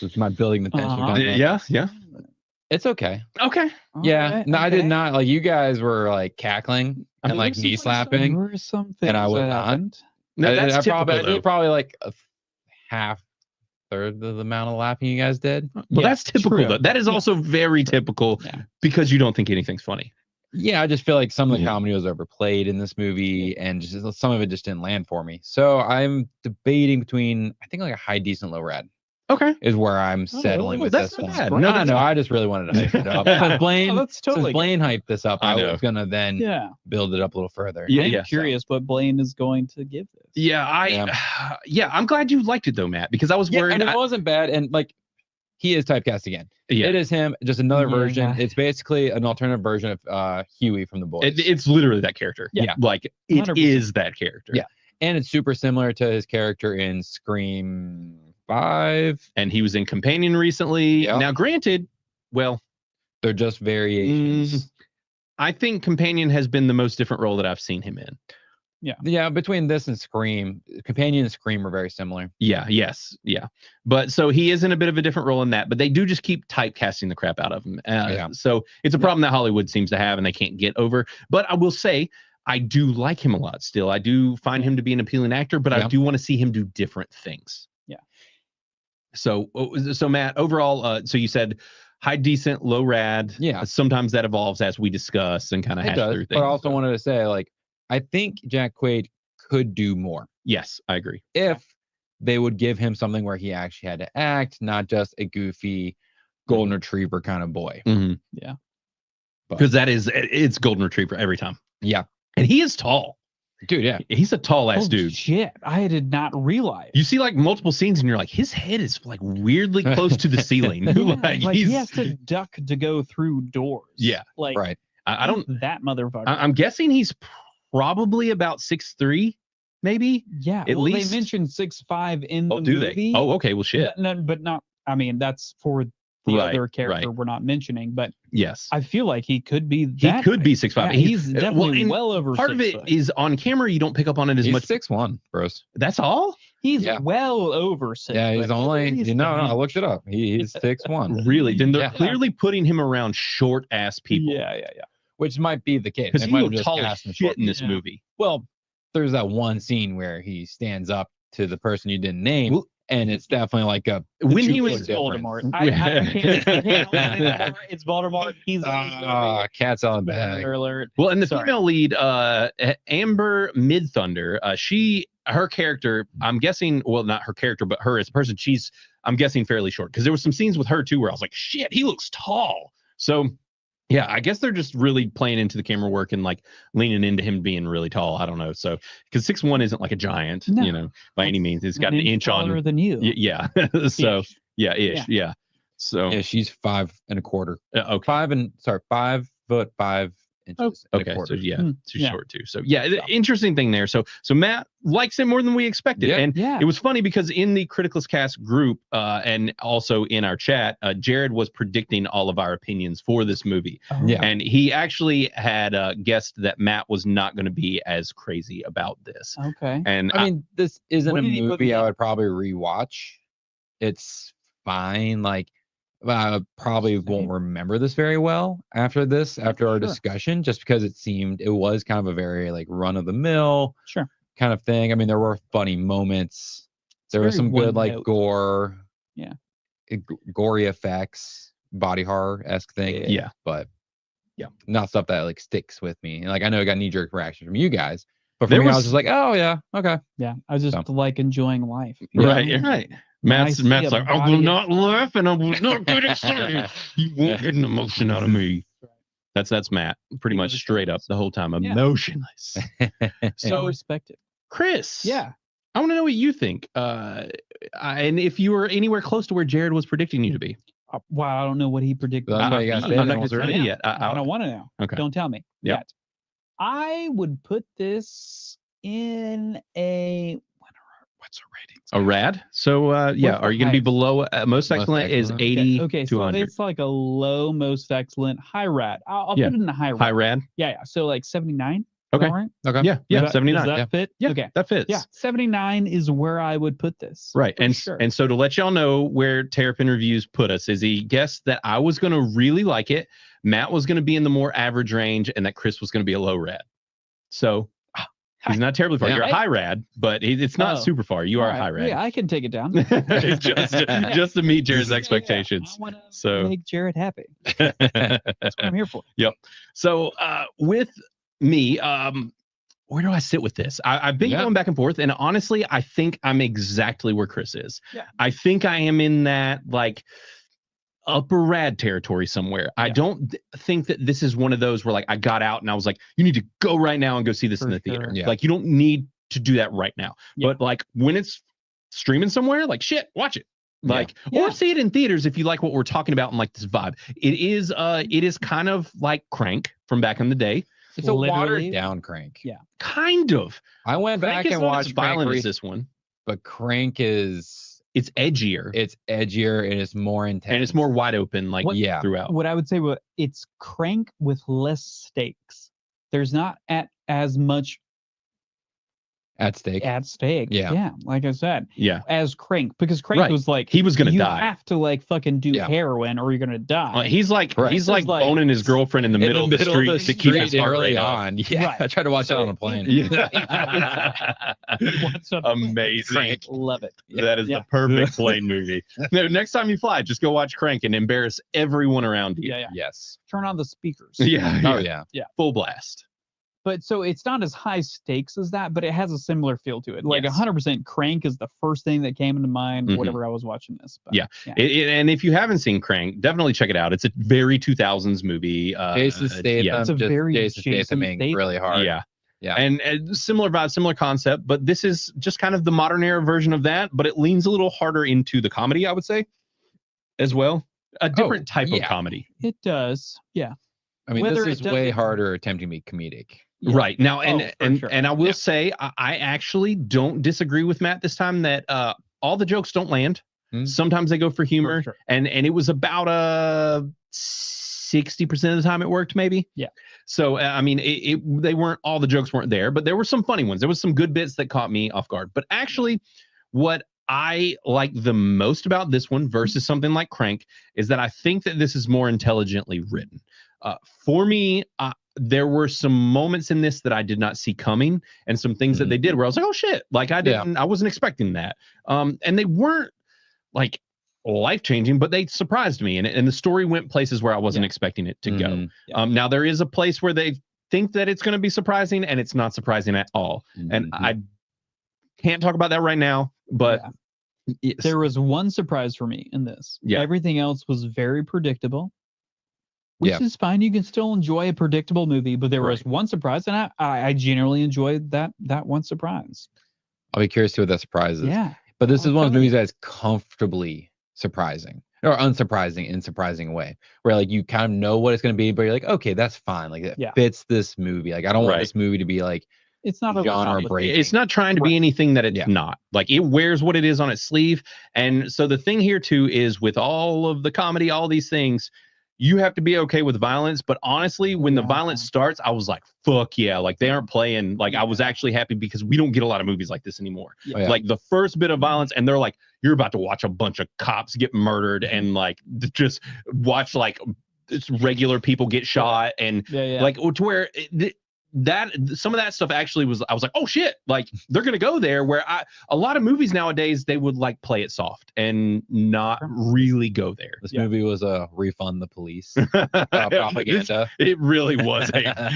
is my building the tension. Yeah. It's okay. Okay. Yeah. Right, No, I did okay. not. Like, you guys were like cackling and like knee slapping. There were some things And I would that not. happened. No, that's I typical, did probably like a third of the amount of laughing you guys did. Well, that's typical, true. though. That is also very typical because you don't think anything's funny. Yeah, I just feel like some of the comedy was overplayed in this movie, and just some of it just didn't land for me. So I'm debating between, I think, like a high, decent, low rad. Okay. Is where I'm settling with that's this one. bad. No, no, I just really wanted to hype it up. Since Blaine, that's totally since Blaine hyped this up, I was gonna then build it up a little further. I'm curious what Blaine is going to give this. Yeah, I'm glad you liked it though, Matt, because I was worried. And it wasn't bad, and like he is typecast again. Yeah. It is him, just another version. It's basically an alternative version of Huey from The Boys. It's literally that character. Yeah. Like it 100%. is that character. Yeah. And it's super similar to his character in Scream 5. And he was in Companion recently. Yep. Now, granted, well, they're just variations. I think Companion has been the most different role that I've seen him in. Yeah, between this and Scream, Companion and Scream are very similar. Yeah, but so he is in a bit of a different role in that, but they do just keep typecasting the crap out of him. So it's a problem that Hollywood seems to have and they can't get over. But I will say, I do like him a lot still. I do find him to be an appealing actor, but I do want to see him do different things. Yeah. So Matt, overall, so you said high decent, low rad. Yeah. Sometimes that evolves as we discuss and kind of hash through things. But I also wanted to say, like, I think Jack Quaid could do more. Yes, I agree. If they would give him something where he actually had to act, not just a goofy golden retriever kind of boy. Mm-hmm. Yeah. Because it's golden retriever every time. Yeah. And he is tall. Dude, yeah. He's a tall ass dude. Shit. I did not realize. You see like multiple scenes and you're like, his head is like weirdly close to the ceiling. like he has to duck to go through doors. Yeah. Like right. I don't that motherfucker. I'm guessing he's probably about 6'3", maybe. Yeah. At least they mentioned 6'5" in the do movie. they? Oh, okay. Well, shit. No, but not. I mean, that's for the other character we're not mentioning. But yes, I feel like he could be. He could be 6'5". Yeah, he's definitely well over. Part of it is on camera. You don't pick up on it as much. 6'1", bros. That's all. He's well over 6. Yeah, he's only. No, I looked it up. He's 6'1". Really? Then they're clearly putting him around short ass people. Yeah. Which might be the case. Because he looked tall as shit in this movie. Well, there's that one scene where he stands up to the person you didn't name, and it's definitely like a when he was Voldemort. I can't it's Voldemort. He's cat's on the bag. Alert. Well, and the female lead, Amber Midthunder, her character, I'm guessing, well, not her character, but her as a person, I'm guessing fairly short. Because there was some scenes with her too where I was like, shit, he looks tall. So yeah, I guess they're just really playing into the camera work and like leaning into him being really tall. I don't know. So because 6'1" isn't like a giant, by any means. It's got an inch on than you. Yeah. So ish. Yeah. So yeah, she's 5 1/4. Okay. 5 foot 5 inches. Okay. So she's short too. So interesting thing there. So Matt likes it more than we expected. Yeah. And it was funny because in the Criticless cast group and also in our chat, Jared was predicting all of our opinions for this movie. And he actually had guessed that Matt was not going to be as crazy about this. Okay. And I mean, this isn't a movie I would probably rewatch. It's fine. Like, I probably won't remember this very well after our discussion, just because it was kind of a very like run of the mill kind of thing. I mean, there were funny moments. There was some good like gore, gory effects, body horror-esque thing. Yeah. But not stuff that like sticks with me. And like, I know I got knee-jerk reaction from you guys, but for me, I was just like, oh yeah, okay. Yeah, I just like enjoying life. Right. Matt's like, I will not laugh and I will not get excited. You won't get an emotion out of me. That's Matt. Pretty much straight up the whole time. Emotionless. So respect it. Chris. Yeah. I want to know what you think. And if you were anywhere close to where Jared was predicting you to be. Wow, I don't know what he predicted. That's why you got I'm not going to tell you yet. I don't want to know. Okay. Don't tell me yet. I would put this in a what's a rating? A rad. So are you going to be below? Most excellent is 80 okay, to so 100. it's like a low, most excellent, high rad. I'll put it in the high rad. High rad. Yeah. So like 79. Okay. Right? Okay. Yeah. 79. Does that fit? Yeah. Okay. That fits. Yeah. 79 is where I would put this. Right. And so to let y'all know where Terrapin Reviews put us is he guessed that I was going to really like it. Matt was going to be in the more average range, and that Chris was going to be a low rad. So he's not terribly far. You're a high rad, but it's not super far. You are a high rad. Yeah, I can take it down. just to meet Jared's expectations. I want to make Jared happy. That's what I'm here for. Yep. So with me, where do I sit with this? I've been going back and forth, and honestly, I think I'm exactly where Chris is. Yeah. I think I am in that like upper rad territory somewhere. I don't think that this is one of those where like I got out and I was like, you need to go right now and go see this in the theater. Yeah. Like you don't need to do that right now. Yeah. But like when it's streaming somewhere, like shit, watch it. Like or see it in theaters if you like what we're talking about and like this vibe. It is kind of like Crank from back in the day. It's a watered down Crank. Yeah. Kind of. I went back and watched violent as this one. But Crank it's edgier. It's edgier and it's more intense. And it's more wide open, like throughout. What I would say, it's Crank with less stakes. There's not as much at stake. Yeah. Like I said. Yeah. As Crank, because Crank was like he was gonna die. You have to like fucking do heroin or you're gonna die. He's like boning his girlfriend in the middle of the street to keep his heart rate on. Yeah. Right. I tried to watch that on a plane. Amazing. Crank. Love it. That is the perfect plane movie. No, next time you fly, just go watch Crank and embarrass everyone around you. Yeah. Yes. Turn on the speakers. Yeah. Yeah. Full blast. But so it's not as high stakes as that, but it has a similar feel to it. Like 100% Crank is the first thing that came into mind whenever I was watching this. But, and if you haven't seen Crank, definitely check it out. It's a very 2000s movie. Jason Statham. It's a very Jason Statham really hard. Yeah. And similar vibe, similar concept, but this is just kind of the modern era version of that, but it leans a little harder into the comedy, I would say, as well. A different type of comedy. It does. Yeah. I mean, this is way harder attempting to be comedic. Yeah. Right now, and I will say I actually don't disagree with Matt this time that all the jokes don't land. Sometimes they go for humor, and it was about 60% of the time it worked, maybe. Yeah. So I mean, they weren't all the jokes weren't there, but there were some funny ones. There was some good bits that caught me off guard. But actually, what I like the most about this one versus something like Crank is that I think that this is more intelligently written. For me, there were some moments in this that I did not see coming, and some things that they did where I was like, oh shit, like I wasn't expecting that. And they weren't like life-changing, but they surprised me, and the story went places where I wasn't expecting it to go. Now there is a place where they think that it's going to be surprising, and it's not surprising at all. And I can't talk about that right now, but there was one surprise for me in this. Everything else was very predictable. Which is fine. You can still enjoy a predictable movie, but there was one surprise, and I genuinely enjoyed that one surprise. I'll be curious to what that surprise is. Yeah. But this is one of those movies that's comfortably surprising or unsurprising in a surprising way, where like you kind of know what it's going to be, but you're like, okay, that's fine. Like it fits this movie. Like I don't want this movie to be like it's not genre breaking. It's not trying to be anything that it's not. Like it wears what it is on its sleeve. And so the thing here too is with all of the comedy, all these things, you have to be okay with violence. But honestly, when the violence starts, I was like, fuck yeah. Like they aren't playing. Like I was actually happy because we don't get a lot of movies like this anymore. Like the first bit of violence and they're like, you're about to watch a bunch of cops get murdered and like just watch like regular people get shot and like to where that some of that stuff actually was, I was like, oh shit, like they're gonna go there where a lot of movies nowadays they would like play it soft and not really go there. This movie was a refund the police propaganda. It really was. Well,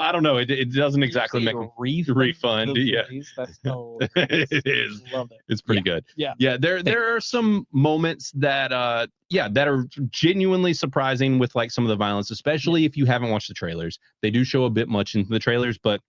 I don't know. It doesn't exactly make a refund. That's it is. Love it. It's pretty good. Yeah. There are some moments that that are genuinely surprising with like some of the violence, especially if you haven't watched the trailers. They do show a bit much in the trailers, but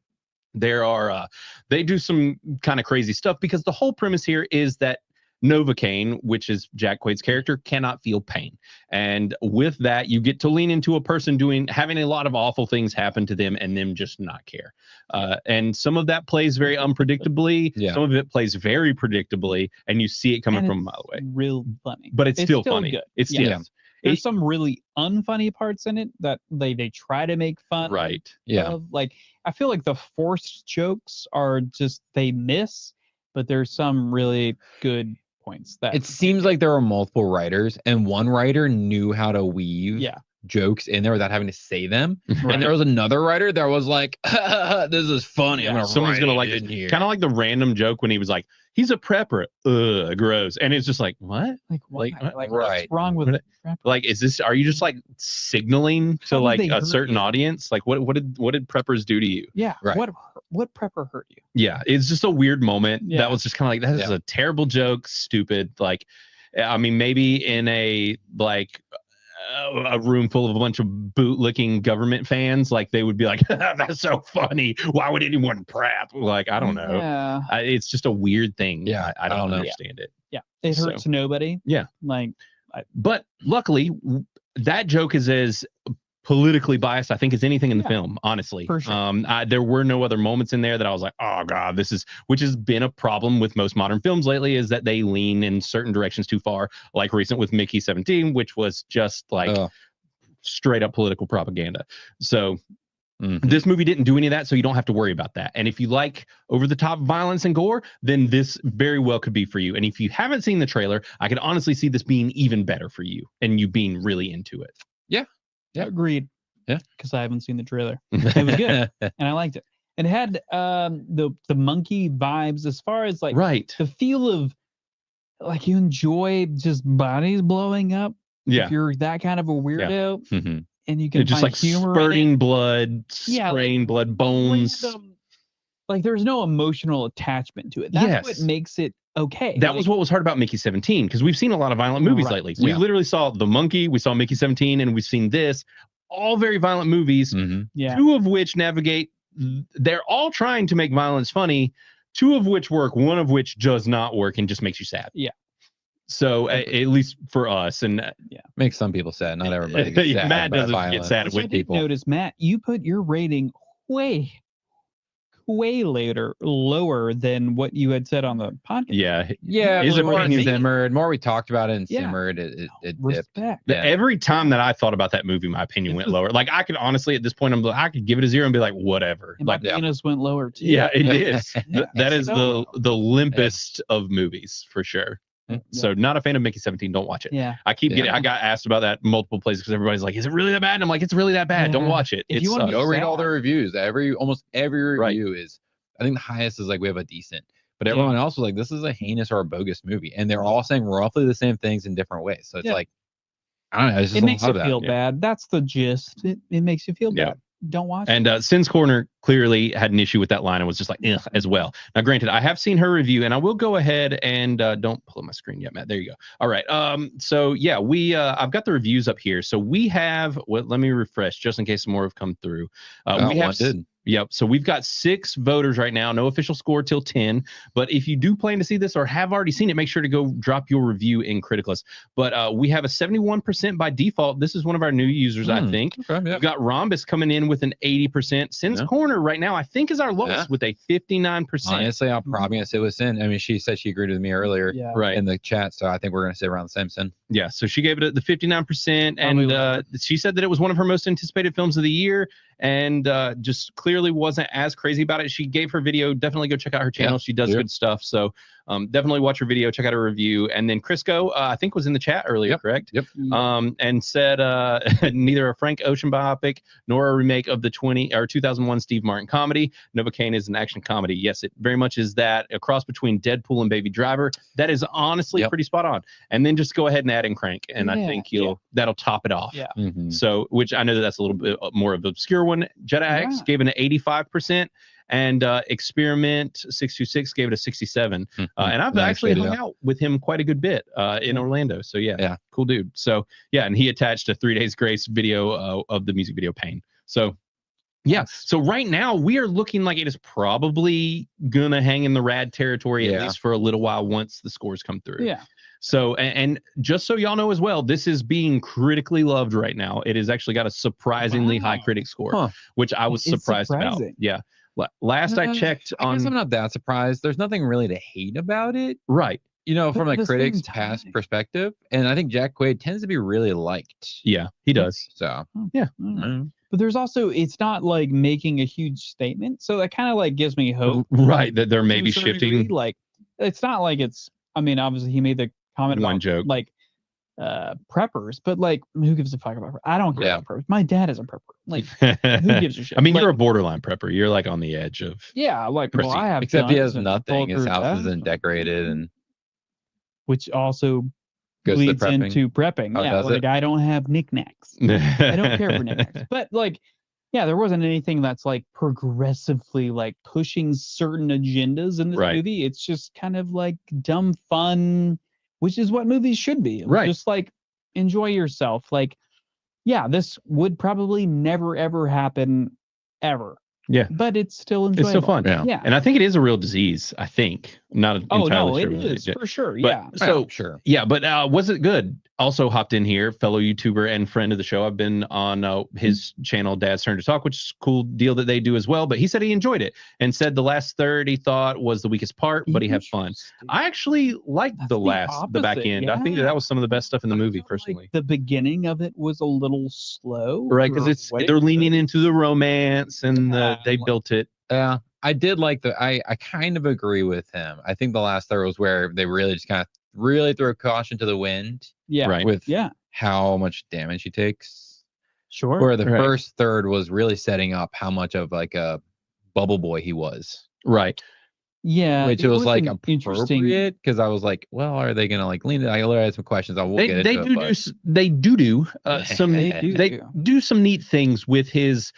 there are they do some kind of crazy stuff because the whole premise here is that Novocaine, which is Jack Quaid's character, cannot feel pain. And with that, you get to lean into a person having a lot of awful things happen to them and them just not care. And some of that plays very unpredictably. Some of it plays very predictably, and you see it coming from a mile away. Real funny. But it's still funny. Good. It's still There's some really unfunny parts in it that they try to make fun. Right. Of. Like, I feel like the forced jokes are just, they miss, but there's some really good points that it seems like there are multiple writers and one writer knew how to weave jokes in there without having to say them. And there was another writer that was like, this is funny. Someone's gonna like it here. Kind of like the random joke when he was like, he's a prepper. Gross. And it's just like, what? Like what's wrong with it? Like, are you just like signaling to like a certain audience? Like what did preppers do to you? Yeah. Right. What prepper hurt you? Yeah. It's just a weird moment. That was just kind of like, that is a terrible joke. Stupid. Like, I mean, maybe in a room full of a bunch of bootlicking government fans, like they would be like, that's so funny. Why would anyone prep? Like, I don't know. Yeah. It's just a weird thing. Yeah. I don't understand it. Yeah. It hurts nobody. Yeah. Like, but luckily that joke is as politically biased, I think, as anything in the film, honestly. For sure. There were no other moments in there that I was like, oh God, which has been a problem with most modern films lately, is that they lean in certain directions too far, like recent with Mickey 17, which was just like straight up political propaganda. So this movie didn't do any of that, so you don't have to worry about that. And if you like over the top violence and gore, then this very well could be for you. And if you haven't seen the trailer, I could honestly see this being even better for you and you being really into it. Yeah, agreed. Yeah, because I haven't seen the trailer. It was good, and I liked it. And it had the monkey vibes as far as like the feel of like you enjoy just bodies blowing up. Yeah, if you're that kind of a weirdo, and you can just find like humor spurting blood, spraying blood, bones. Like there's no emotional attachment to it. That's what makes it okay. That was what was hard about Mickey 17, because we've seen a lot of violent movies lately. We literally saw The Monkey, we saw Mickey 17, and we've seen this. All very violent movies, two of which navigate. They're all trying to make violence funny, two of which work, one of which does not work and just makes you sad. Yeah. So at least for us, and makes some people sad. Not everybody gets sad. Matt doesn't get sad with people. Notice, Matt, you put your rating way lower than what you had said on the podcast. Yeah. The more we talked about it and simmered, it dipped. Every time that I thought about that movie, my opinion went lower. Like I could honestly, at this point, I could give it a 0 and be like, whatever. And like my penis went lower too. Yeah, it is. That is the limpest of movies for sure. So not a fan of Mickey 17. Don't watch it. Yeah. I got asked about that multiple places because everybody's like, is it really that bad? And I'm like, it's really that bad. Don't watch it. If you want to go read all the reviews. Almost every review is, I think the highest is like, we have a decent, but everyone else was like, this is a heinous or a bogus movie. And they're all saying roughly the same things in different ways. So it's like, I don't know. It's just it makes you feel bad. That's the gist. It makes you feel bad. Don't watch it. And Sin's Corner clearly had an issue with that line and was just like, as well. Now, granted, I have seen her review, and I will go ahead and don't pull up my screen yet, Matt. There you go. All right. So yeah, I've got the reviews up here. So we have let me refresh just in case some more have come through. We have Yep. So we've got 6 voters right now. No official score till 10. But if you do plan to see this or have already seen it, make sure to go drop your review in Criticless. But we have a 71% by default. This is one of our new users, I think. Okay, We've got Rhombus coming in with an 80%. Sin's Corner right now, I think, is our lowest with a 59%. Honestly, I'm probably going to sit with Sin. I mean, she said she agreed with me earlier in the chat. So I think we're going to sit around the same, Sin. Yeah. So she gave it the 59%. And she said that it was one of her most anticipated films of the year. And just clearly wasn't as crazy about it. She gave her video. Definitely go check out her channel. She does good stuff. So definitely watch her video, check out her review. And then Crisco, I think, was in the chat earlier, correct? Yep. And said neither a Frank Ocean biopic nor a remake of the 2001 Steve Martin comedy. Novocaine is an action comedy. Yes, it very much is that. A cross between Deadpool and Baby Driver. That is honestly pretty spot on. And then just go ahead and add in Crank. And I think that'll top it off. Yeah. So, which I know that's a little bit more of an obscure one. Jedi X gave it an 85%. and Experiment 626 gave it a 67. And I've Nice actually video. hung out with him quite a good bit in Orlando. So yeah, cool dude. So yeah, and he attached a 3 Days Grace video of the music video Pain. So yeah, so right now we are looking like it is probably gonna hang in the rad territory at least for a little while once the scores come through. Yeah. So, and just so y'all know as well, this is being critically loved right now. It has actually got a surprisingly high critic score, which I was surprised about. Yeah. Last I checked I guess I'm not that surprised. There's nothing really to hate about it. Right. You know, from But a at the critic's same past time- perspective. And I think Jack Quaid tends to be really liked. Yeah, he does. So, yeah. But there's also, it's not like making a huge statement. So that kind of like gives me hope. Right. That they're to maybe a certain shifting. degree. Like, it's not like it's, I mean, obviously he made the comment One about joke. like preppers, but like, who gives a fuck about preppers? I don't care about preppers. My dad is a prepper. Like, who gives a shit? I mean, Like, you're a borderline prepper. You're like on the edge of. yeah, like, well, I have except he guns has and nothing. His bulletproof house vests, isn't decorated and which also goes to leads prepping. into prepping. Oh, Yeah, does like it? I don't have knickknacks. I don't care for knickknacks. But like, yeah, there wasn't anything that's like progressively like pushing certain agendas in this Right. movie. It's just kind of like dumb fun, which is what movies should be. Right. Just like enjoy yourself. Like, yeah, this would probably never ever happen ever. Yeah. But it's still enjoyable. It's still fun. Yeah. And I think it is a real disease. I think. I'm not Oh entirely no, sure. it about is Yeah. for sure. But, Yeah. So sure. Yeah, but was it good? Also hopped in here, fellow YouTuber and friend of the show. I've been on his channel, Dad's Turn to Talk, which is a cool deal that they do as well. But he said he enjoyed it and said the last third he thought was the weakest part, but he had fun. I actually liked the back opposite, end. I think that was some of the best stuff in the movie, personally. The beginning of it was a little slow. Right, because for what they're it leaning was. into the romance and they built it. Yeah, I did like I kind of agree with him. I think the last third was where they really just kind of really throw caution to the wind. Yeah. Right. With Yeah. how much damage he takes. Sure. Where the Right. first third was really setting up how much of like a bubble boy he was. Right. Yeah. Which it was like an interesting. appropriate because I was like, well, are they gonna like lean it? I literally had some questions. I will get They into it, do some They do some neat things with his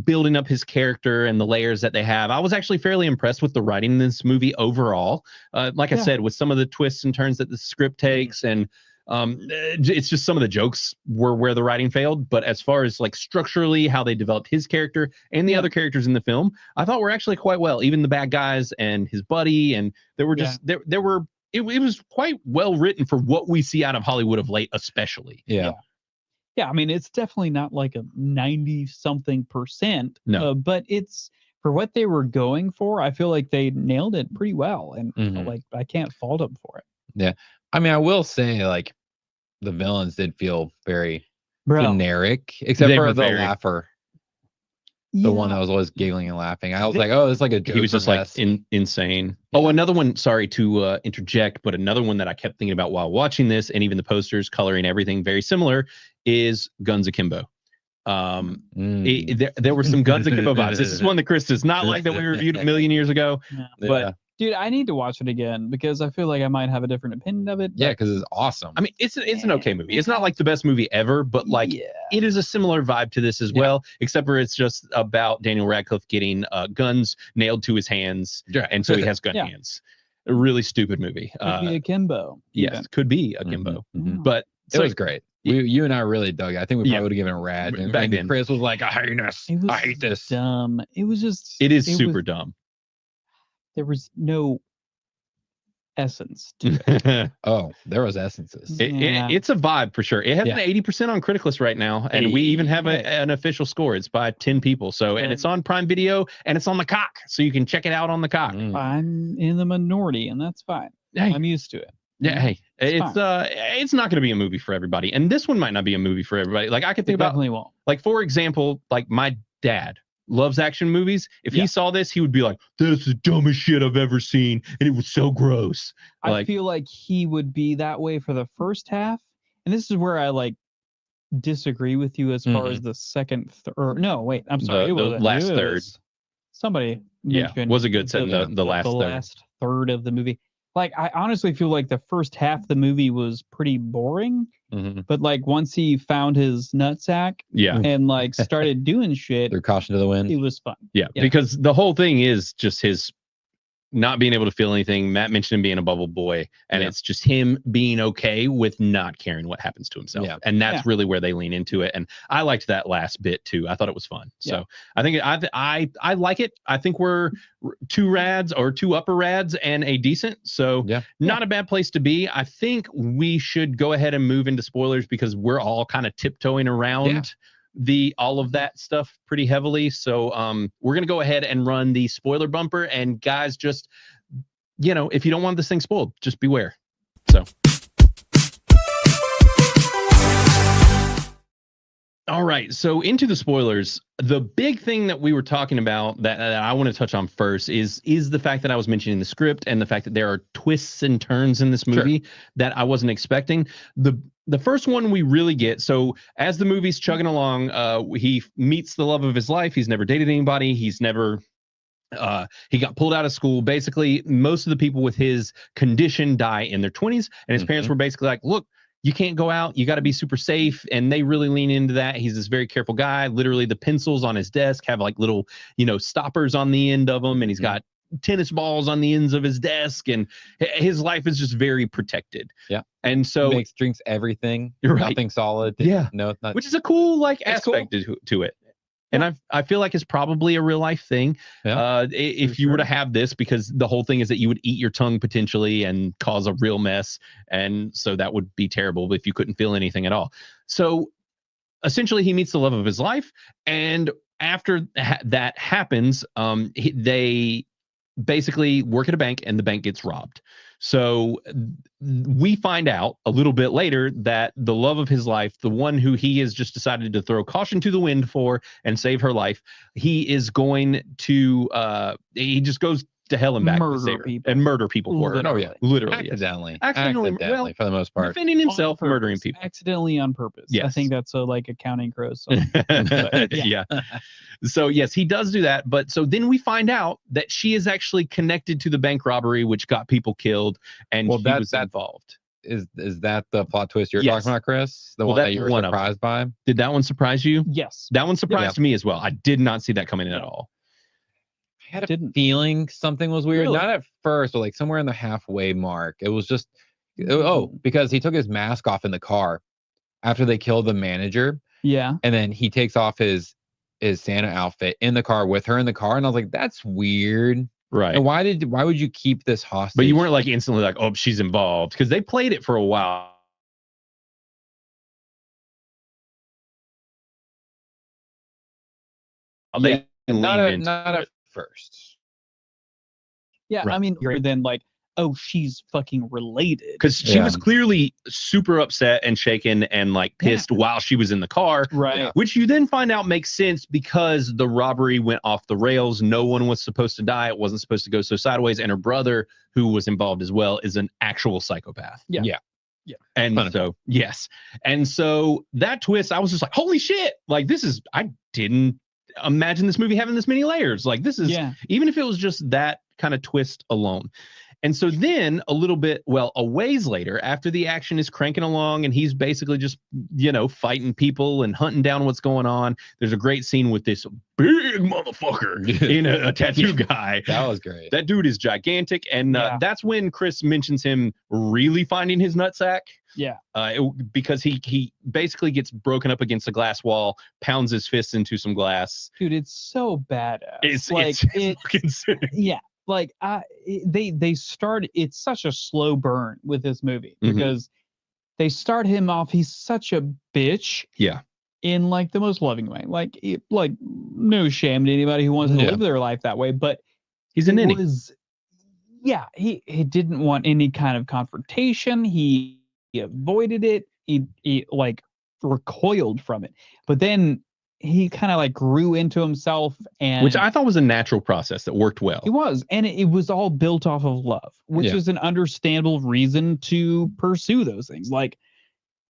building up his character and the layers that they have. I was actually fairly impressed with the writing in this movie overall. Like I said, with some of the twists and turns that the script takes, and it's just some of the jokes were where the writing failed. But as far as like structurally how they developed his character and the other characters in the film, I thought were actually quite well. Even the bad guys and his buddy, and there were just there were. It was quite well written for what we see out of Hollywood of late, especially. Yeah. Yeah. I mean, it's definitely not like a 90-something%. No. But it's for what they were going for. I feel like they nailed it pretty well. And like, I can't fault them for it. Yeah. I mean, I will say like the villains did feel very Bro. generic, except They for were the very- laugher. The one that was always giggling and laughing. I was like, oh, it's like a joke. He was just like insane. Oh, another one, sorry to interject, but another one that I kept thinking about while watching this, and even the posters, coloring, everything very similar, is Guns Akimbo. There were some Guns Akimbo vibes. This is one that Chris does not like that we reviewed a million years ago. But dude, I need to watch it again because I feel like I might have a different opinion of it. Yeah, because it's awesome. I mean, it's an okay movie. It's not like the best movie ever, but like it is a similar vibe to this as well, except for it's just about Daniel Radcliffe getting guns nailed to his hands, and so he has gun hands. A really stupid movie. Could be Akimbo. Yes, could be Akimbo. But it was great. You and I really dug it. I think we probably would have given it a rad. And Back then. Chris was like, I hate this. I hate this. Dumb. It was just. It is super dumb. There was no essence to it. Oh, there was essences. It's a vibe for sure. It has an 80% on Criticless right now, and we even have an official score. It's by 10 people. So, and it's on Prime Video, and it's on the cock, so you can check it out on the cock. I'm in the minority, and that's fine. Hey. I'm used to it. Yeah, hey, it's not going to be a movie for everybody, and this one might not be a movie for everybody. Like I could think about, definitely won't. Like for example, like my dad loves action movies. If he saw this, he would be like, "That's the dumbest shit I've ever seen, and it was so gross." I feel like he would be that way for the first half, and this is where I like disagree with you as far as the second. No, wait, I'm sorry. The last third. Somebody Yeah, mentioned was a good set in the last third. last third of the movie. Like, I honestly feel like the first half of the movie was pretty boring. But like once he found his nutsack and like started doing shit, threw caution to the wind. It was fun. Yeah, because the whole thing is just his not being able to feel anything. Matt mentioned him being a bubble boy, and it's just him being okay with not caring what happens to himself. And that's really where they lean into it. And I liked that last bit too. I thought it was fun. So I think I like it. I think we're 2 rads or 2 upper rads and a decent. So not a bad place to be. I think we should go ahead and move into spoilers because we're all kind of tiptoeing around all of that stuff pretty heavily. So we're gonna go ahead and run the spoiler bumper, and guys, just if you don't want this thing spoiled, just beware. So all right, so into the spoilers. The big thing that we were talking about that I want to touch on first is the fact that I was mentioning the script and the fact that there are twists and turns in this movie that I wasn't expecting. The first one we really get, so as the movie's chugging along, he meets the love of his life. He's never dated anybody. He's never he got pulled out of school. Basically, most of the people with his condition die in their 20s, and his parents were basically like, look, you can't go out. You got to be super safe. And they really lean into that. He's this very careful guy. Literally, the pencils on his desk have like little, stoppers on the end of them. And he's got tennis balls on the ends of his desk. And his life is just very protected. Yeah. And so drinks everything. You're right. Nothing solid. Yeah. No, not, which is a cool aspect to it. And I feel like it's probably a real life thing. Yeah, if you were to have this, because the whole thing is that you would eat your tongue potentially and cause a real mess. And so that would be terrible if you couldn't feel anything at all. So essentially he meets the love of his life. And after that happens, they basically work at a bank and the bank gets robbed. So we find out a little bit later that the love of his life, the one who he has just decided to throw caution to the wind for and save her life, he is going to he just goes to hell and back murder people for her. Oh yeah, literally, accidentally for the most part, defending himself, murdering people accidentally on purpose. Yes. I think that's like a Counting Crows song. Yeah. So yes, he does do that. But so then we find out that she is actually connected to the bank robbery, which got people killed, and he was involved. Is that the plot twist you're talking about, Chris? The one that you were surprised by? Did that one surprise you? Yes. That one surprised me as well. I did not see that coming in at all. I had a feeling something was weird. Really? Not at first, but like somewhere in the halfway mark. It was just, because he took his mask off in the car after they killed the manager. Yeah. And then he takes off his Santa outfit in the car with her in the car. And I was like, that's weird. Right. And why would you keep this hostage? But you weren't like instantly like, oh, she's involved, because they played it for a while. They not at first. Yeah, right. I mean, then like, oh, she's fucking related. Because she was clearly super upset and shaken and like pissed while she was in the car. Right. Which you then find out makes sense because the robbery went off the rails. No one was supposed to die. It wasn't supposed to go so sideways. And her brother, who was involved as well, is an actual psychopath. Yeah. And so, yes. And so that twist, I was just like, holy shit. Like, I didn't imagine this movie having this many layers. Like, this is, even if it was just that kind of twist alone. And so then a ways later, after the action is cranking along and he's basically just, fighting people and hunting down what's going on, there's a great scene with this big motherfucker in a tattoo guy. That was great. That dude is gigantic. And that's when Chris mentions him really finding his nutsack. Yeah. Because he basically gets broken up against a glass wall, pounds his fist into some glass. Dude, it's so badass. It's yeah. Like they start, it's such a slow burn with this movie because they start him off, he's such a bitch. Yeah. In like the most loving way. Like no shame to anybody who wants to live their life that way, but he's an ninny. He didn't want any kind of confrontation. He avoided it. He like recoiled from it. But then he kind of like grew into himself, and which I thought was a natural process that worked well. It was, and it was all built off of love, which is an understandable reason to pursue those things. Like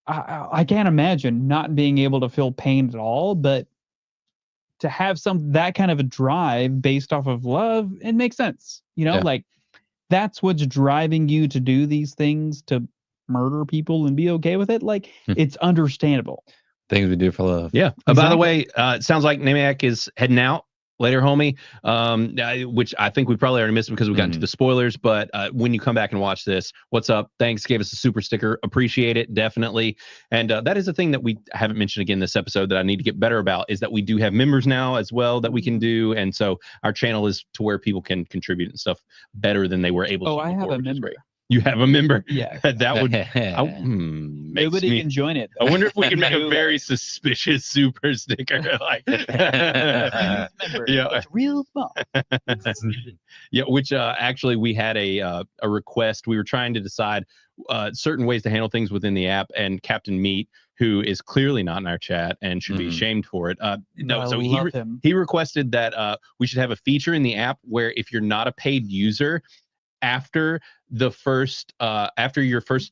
I can't imagine not being able to feel pain at all, but to have that kind of a drive based off of love, it makes sense. Like that's what's driving you to do these things, to murder people and be okay with it, like it's understandable. Things we do for love. Yeah. By the way, it sounds like Namiak is heading out later, homie. Which I think we probably already missed because we got into the spoilers. But when you come back and watch this, what's up? Thanks. Gave us a super sticker. Appreciate it. Definitely. And that is a thing that we haven't mentioned again this episode that I need to get better about, is that we do have members now as well that we can do. And so our channel is to where people can contribute and stuff better than they were able to. Oh, I have a member. You have a member? Yeah. That would nobody can join it. I wonder if we can make a very suspicious super sticker. Like, yeah, it's real small. Yeah, which actually we had a request. We were trying to decide certain ways to handle things within the app, and Captain Meat, who is clearly not in our chat and should be ashamed for it. He requested that we should have a feature in the app where if you're not a paid user, after your first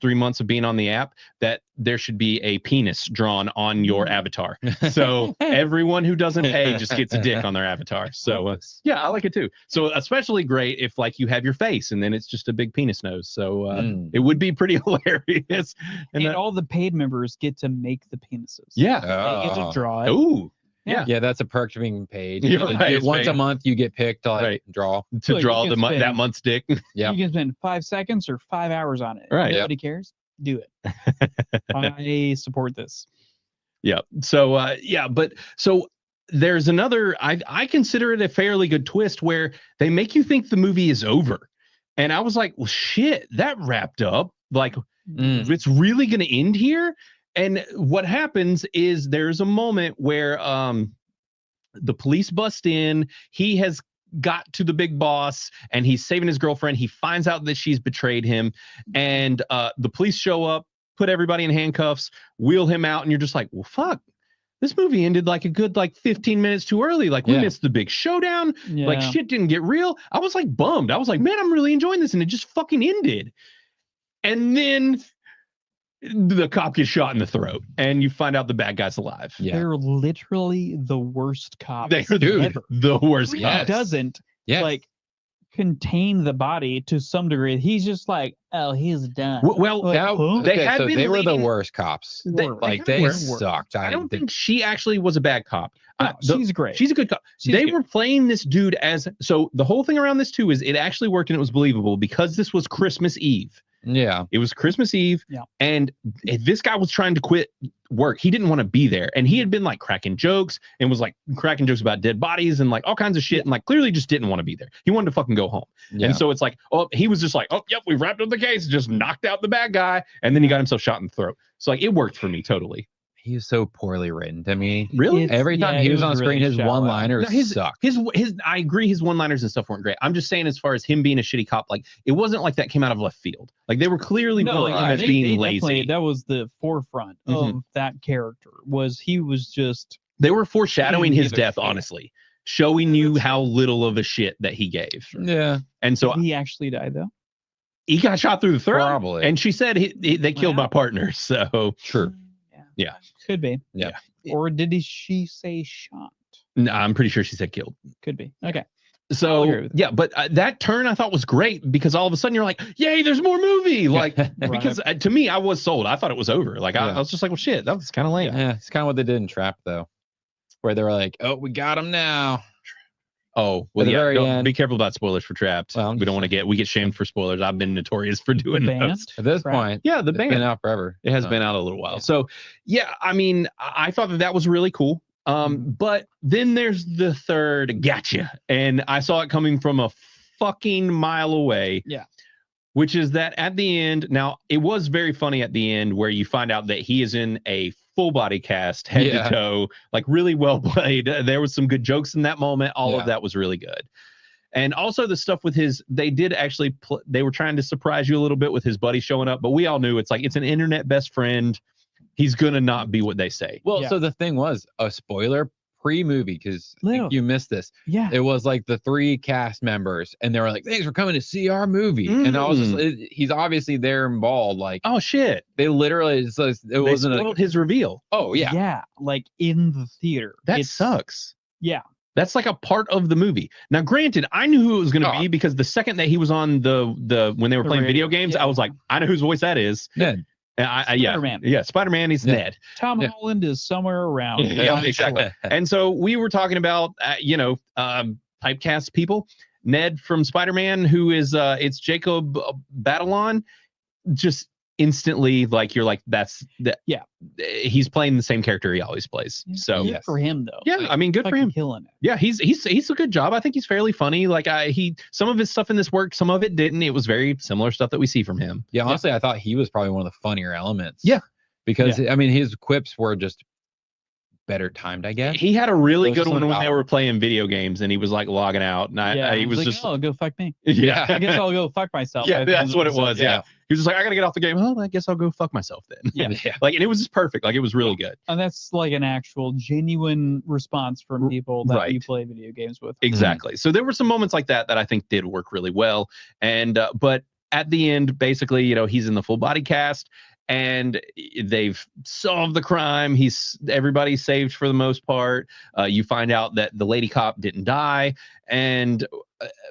3 months of being on the app, that there should be a penis drawn on your avatar. So everyone who doesn't pay just gets a dick on their avatar. So yeah, I like it too. So especially great if like you have your face and then it's just a big penis nose. So it would be pretty hilarious. And all the paid members get to make the penises. Yeah. They get to draw it. Ooh. Yeah, that's a perk to being paid. Right, once a month, you get picked to draw that month's dick. Yeah, you can spend 5 seconds or 5 hours on it. Right, nobody cares. Do it. I support this. Yeah. So but so there's another. I consider it a fairly good twist where they make you think the movie is over, and I was like, well, shit, that wrapped up. Like, it's really going to end here. And what happens is there's a moment where the police bust in. He has got to the big boss and he's saving his girlfriend. He finds out that she's betrayed him, and the police show up, put everybody in handcuffs, wheel him out, and you're just like, well, fuck. This movie ended like a good 15 minutes too early. Like we missed the big showdown. Yeah. Like shit didn't get real. I was like bummed. I was like, man, I'm really enjoying this, and it just fucking ended. And then the cop gets shot in the throat, and you find out the bad guy's alive. Yeah. They're literally the worst cops. They're the worst cops. Doesn't like contain the body to some degree. He's just like, oh, he's done. Well, they were the worst cops. They sucked. I don't think she actually was a bad cop. No, she's great. She's a good cop. They were playing this dude as, so the whole thing around this too is it actually worked and it was believable because this was Christmas Eve. Yeah, it was Christmas Eve, and this guy was trying to quit work. He didn't want to be there, and he had been like cracking jokes and was like cracking jokes about dead bodies and like all kinds of shit, and like clearly just didn't want to be there. He wanted to fucking go home. And so it's like, oh, he was just like, oh, yep, we wrapped up the case, just knocked out the bad guy, and then he got himself shot in the throat. So like it worked for me totally. He was so poorly written to me. Really? Every time he was on screen, his one-liners sucked. His I agree, his one-liners and stuff weren't great. I'm just saying, as far as him being a shitty cop, like it wasn't like that came out of left field. Like they were clearly as being lazy. That was the forefront of that character. He was just. They were foreshadowing his death, honestly, showing you how little of a shit that he gave. Yeah, and so he actually died though. He got shot through the throat, probably. And she said they killed my partner. So sure. Yeah, could be. Yeah, or she say shot? No, I'm pretty sure she said killed. Could be. Okay. So yeah, but that turn I thought was great because all of a sudden you're like, yay, there's more movie. Like because to me I was sold. I thought it was over. Like I was just like, well, shit, that was kind of lame. Yeah, it's kind of what they did in Trap though, where they were like, oh, we got him now. Oh, well, be careful about spoilers for Trapped. Well, we don't want to we get shamed for spoilers. I've been notorious for doing those. At this point. Yeah, the band. It's been out forever. It has been out a little while. So, yeah, I mean, I thought that was really cool. But then there's the third gotcha. And I saw it coming from a fucking mile away. Yeah. Which is that at the end, now, it was very funny at the end where you find out that he is in a full body cast, head to toe, like really well played. There was some good jokes in that moment. All of that was really good. And also the stuff with they did actually, they were trying to surprise you a little bit with his buddy showing up, but we all knew it's like, it's an internet best friend. He's going to not be what they say. Well, so the thing was a spoiler pre-movie, because you missed this. Yeah. It was like the 3 cast members and they were like, thanks for coming to see our movie. And I was just, he's obviously there and bald. Like, oh shit. They literally, it wasn't his reveal. Oh yeah. Yeah. Like in the theater. That sucks. Yeah. That's like a part of the movie. Now, granted, I knew who it was going to be because the second that he was on the when they were playing video games, I was like, I know whose voice that is. Ned. And Spider-Man. He's Ned. Tom Holland is somewhere around. Yeah, exactly. And so we were talking about typecast people. Ned from Spider-Man, who is it's Jacob Batalon, just instantly like you're like he's playing the same character he always plays. So good for him though. Yeah, I mean, good for him. Killing it. Yeah, he's a good job. I think he's fairly funny. Like some of his stuff in this worked, some of it didn't. It was very similar stuff that we see from him. Yeah, honestly, I thought he was probably one of the funnier elements. Yeah, because I mean, his quips were just better timed, I guess. He had a really good one when they were playing video games, and he was like logging out, and he was like, just, "Oh, go fuck me." Yeah, I guess I'll go fuck myself. Yeah, that's what it was. Yeah. He was just like, I gotta get off the game. Oh, I guess I'll go fuck myself then. Yeah. Like, and it was just perfect. Like, it was really good. And that's like an actual genuine response from people that you play video games with. Exactly. So there were some moments like that I think did work really well. And but at the end, basically, he's in the full body cast, and they've solved the crime. Everybody's saved for the most part. You find out that the lady cop didn't die, and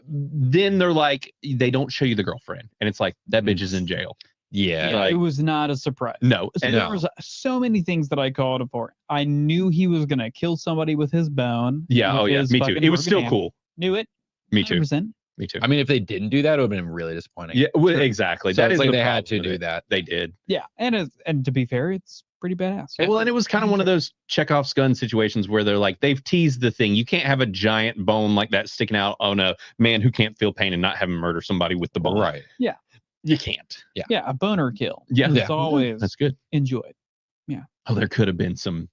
then they're like, they don't show you the girlfriend, and it's like, that bitch is in jail. Yeah, it was not a surprise. No, so there was so many things that I called for. I knew he was gonna kill somebody with his bone. Yeah, me too. It was still cool. Knew it. Me too. 100%. Me too. I mean, if they didn't do that, it would have been really disappointing. Yeah, well, exactly. So that is like the they had to problem do with it. that. They did. Yeah, and to be fair, it's pretty badass. Well, and it was kind of one of those Chekhov's gun situations where they're like, they've teased the thing. You can't have a giant bone like that sticking out on a man who can't feel pain and not have him murder somebody with the bone. Right. Yeah. You can't. Yeah, a boner kill. Yeah. It's always that's good. Enjoyed. Yeah. Oh, there could have been some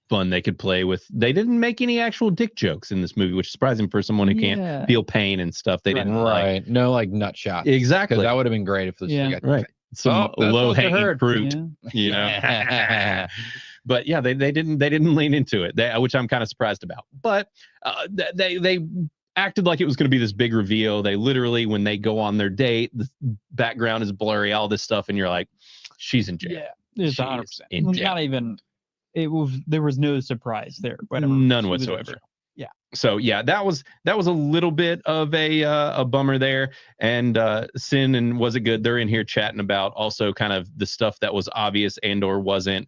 fun they could play with. They didn't make any actual dick jokes in this movie, which is surprising for someone who can't feel pain and stuff. They didn't no like nut shots. Exactly. That would have been great if this right. Some low hanging fruit. Yeah. But yeah, they didn't lean into it, which I'm kind of surprised about. But they acted like it was going to be this big reveal. They literally, when they go on their date, the background is blurry, all this stuff, and you're like, she's in jail. Yeah, it's 100%. In jail. Not even. There was no surprise there. Whatever. None whatsoever. Yeah. So yeah, that was a little bit of a bummer there. And Sin and Was It Good? They're in here chatting about also kind of the stuff that was obvious and or wasn't.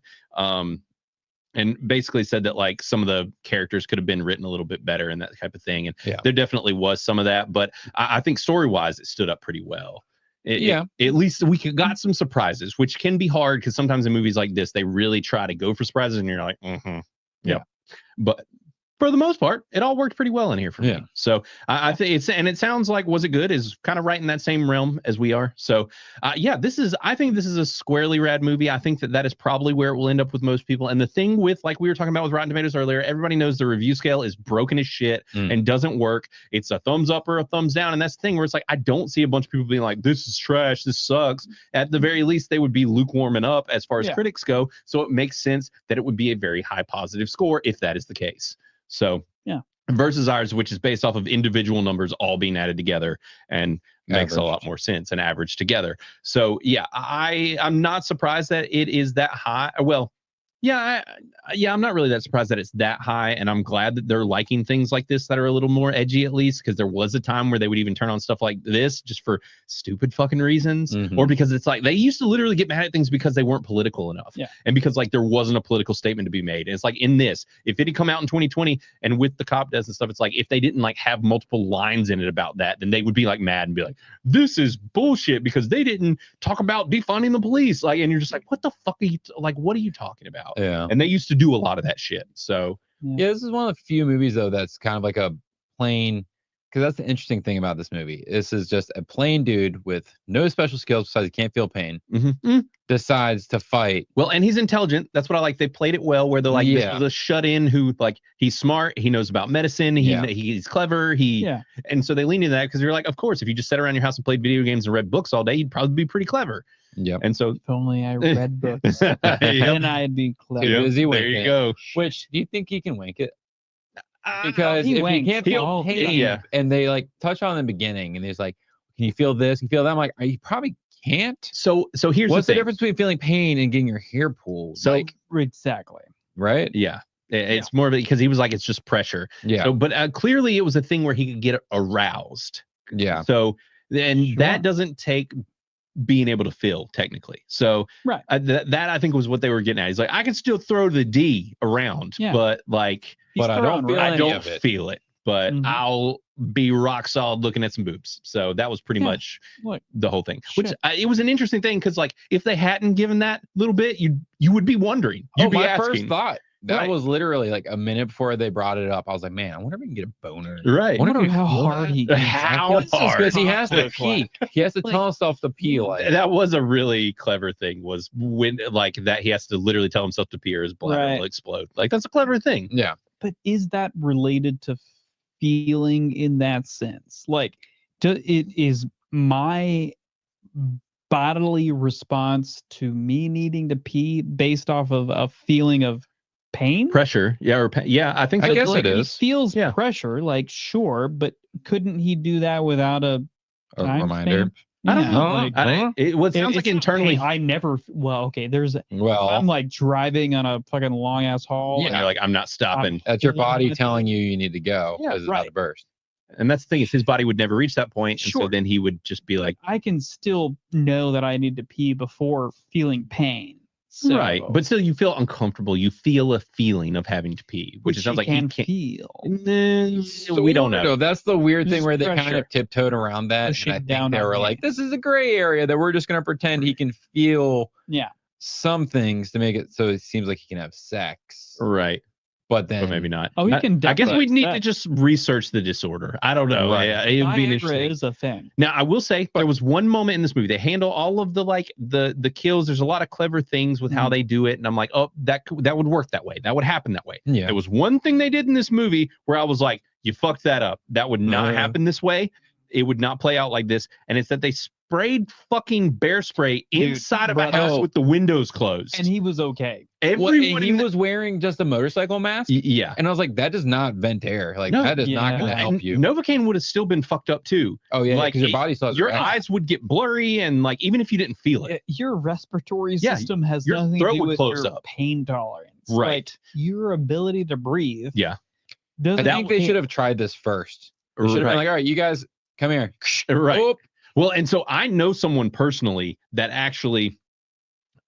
And basically said that like some of the characters could have been written a little bit better and that type of thing. And there definitely was some of that, but I think story-wise it stood up pretty well. At least we got some surprises, which can be hard because sometimes in movies like this they really try to go for surprises and you're like, but for the most part, it all worked pretty well in here for me. So I think it sounds like Was It Good is kind of right in that same realm as we are. So I think this is a squarely rad movie. I think that is probably where it will end up with most people. And the thing with, like we were talking about with Rotten Tomatoes earlier, everybody knows the review scale is broken as shit and doesn't work. It's a thumbs up or a thumbs down. And that's the thing where it's like, I don't see a bunch of people being like, this is trash, this sucks. At the very least, they would be lukewarming up as far as critics go. So it makes sense that it would be a very high positive score if that is the case. So versus ours, which is based off of individual numbers all being added together and makes a lot more sense and averaged together. So yeah, I'm not surprised that it is that high. Well, I'm not really that surprised that it's that high, and I'm glad that they're liking things like this that are a little more edgy, at least, because there was a time where they would even turn on stuff like this just for stupid fucking reasons, or because it's like they used to literally get mad at things because they weren't political enough, and because like there wasn't a political statement to be made. And it's like in this, if it had come out in 2020 and with the cop deaths and stuff, it's like if they didn't like have multiple lines in it about that, then they would be like mad and be like, this is bullshit because they didn't talk about defunding the police, like, and you're just like, what the fuck are you like? What are you talking about? Yeah. And they used to do a lot of that shit. So this is one of the few movies though that's kind of like a plain, because that's the interesting thing about this movie. This is just a plain dude with no special skills besides he can't feel pain. Decides to fight. Well, and he's intelligent. That's what I like. They played it well where they're like, this is a shut-in who like he's smart, he knows about medicine, he's clever, and so they lean into that because you're like, of course, if you just sat around your house and played video games and read books all day, you'd probably be pretty clever. Yep. And so if only I read books, then I'd be clever. There you go. Which do you think he can wink it? Because if he can't feel pain, and they like touch on in the beginning, and he's like, "Can you feel this? Can you feel that?" I'm like, "You probably can't." So here's what's the thing. difference between feeling pain and getting your hair pulled? So like, exactly. Right? Yeah. It's more because he was like, it's just pressure. Yeah. So, but clearly it was a thing where he could get aroused. Yeah. So, and that doesn't take being able to feel technically. So right. That I think was what they were getting at. He's like, I can still throw the D around, but like, but I don't feel it. But I'll be rock solid looking at some boobs. So that was pretty much the whole thing. Which it was an interesting thing because like if they hadn't given that little bit, you would be wondering. You'd be my asking. first thought. That was literally like a minute before they brought it up. I was like, man, I wonder if we can get a boner. Right. I wonder how hard he gets. How hard? Because he has to pee. He has to tell himself to pee. Like that was a really clever thing. Was when like that he has to literally tell himself to pee or his bladder will explode. Like that's a clever thing. Yeah. But is that related to feeling in that sense? Like, it is my bodily response to me needing to pee based off of a feeling of pain, pressure, I think I guess like, it is. he feels pressure, like sure, but couldn't he do that without a reminder? Stamp? I don't know. It sounds like internally. I never. Well, okay. Well, I'm like driving on a fucking long ass haul. And you're like, I'm not stopping. That's your body telling you need to go because it's about to burst. And that's the thing is his body would never reach that point, and so then he would just be like, I can still know that I need to pee before feeling pain. So, right, but still you feel uncomfortable. You feel a feeling of having to pee, which sounds like you can't feel. So we don't know. That's the weird thing where they pressure. kind of tiptoed around that. Pushing And I down think they on were me. like, this is a gray area that we're just going to pretend he can feel some things to make it so it seems like he can have sex. Right. But then maybe not. Oh, he can. I guess we'd need to just research the disorder. I don't know. Right. It would be an Viagra interesting. is a thing. Now, I will say there was one moment in this movie. They handle all of the like the kills. There's a lot of clever things with how they do it, and I'm like, oh, that would work that way. That would happen that way. Yeah. There was one thing they did in this movie where I was like, you fucked that up. That would not happen this way. It would not play out like this. And it's that they sprayed fucking bear spray inside of a house with the windows closed. And he was okay. Everyone he was wearing just a motorcycle mask. Yeah. And I was like, that does not vent air. Like that is not going to help you. Novocaine would have still been fucked up too. Oh yeah, like because your body still has your eyes would get blurry, and like even if you didn't feel it, your respiratory system has your nothing throat to do would with close your up. pain tolerance. Right. Like, your ability to breathe. Yeah. I think they should have tried this first. They should have been like, all right, you guys come here. Right. Whoop. Well, and so I know someone personally that actually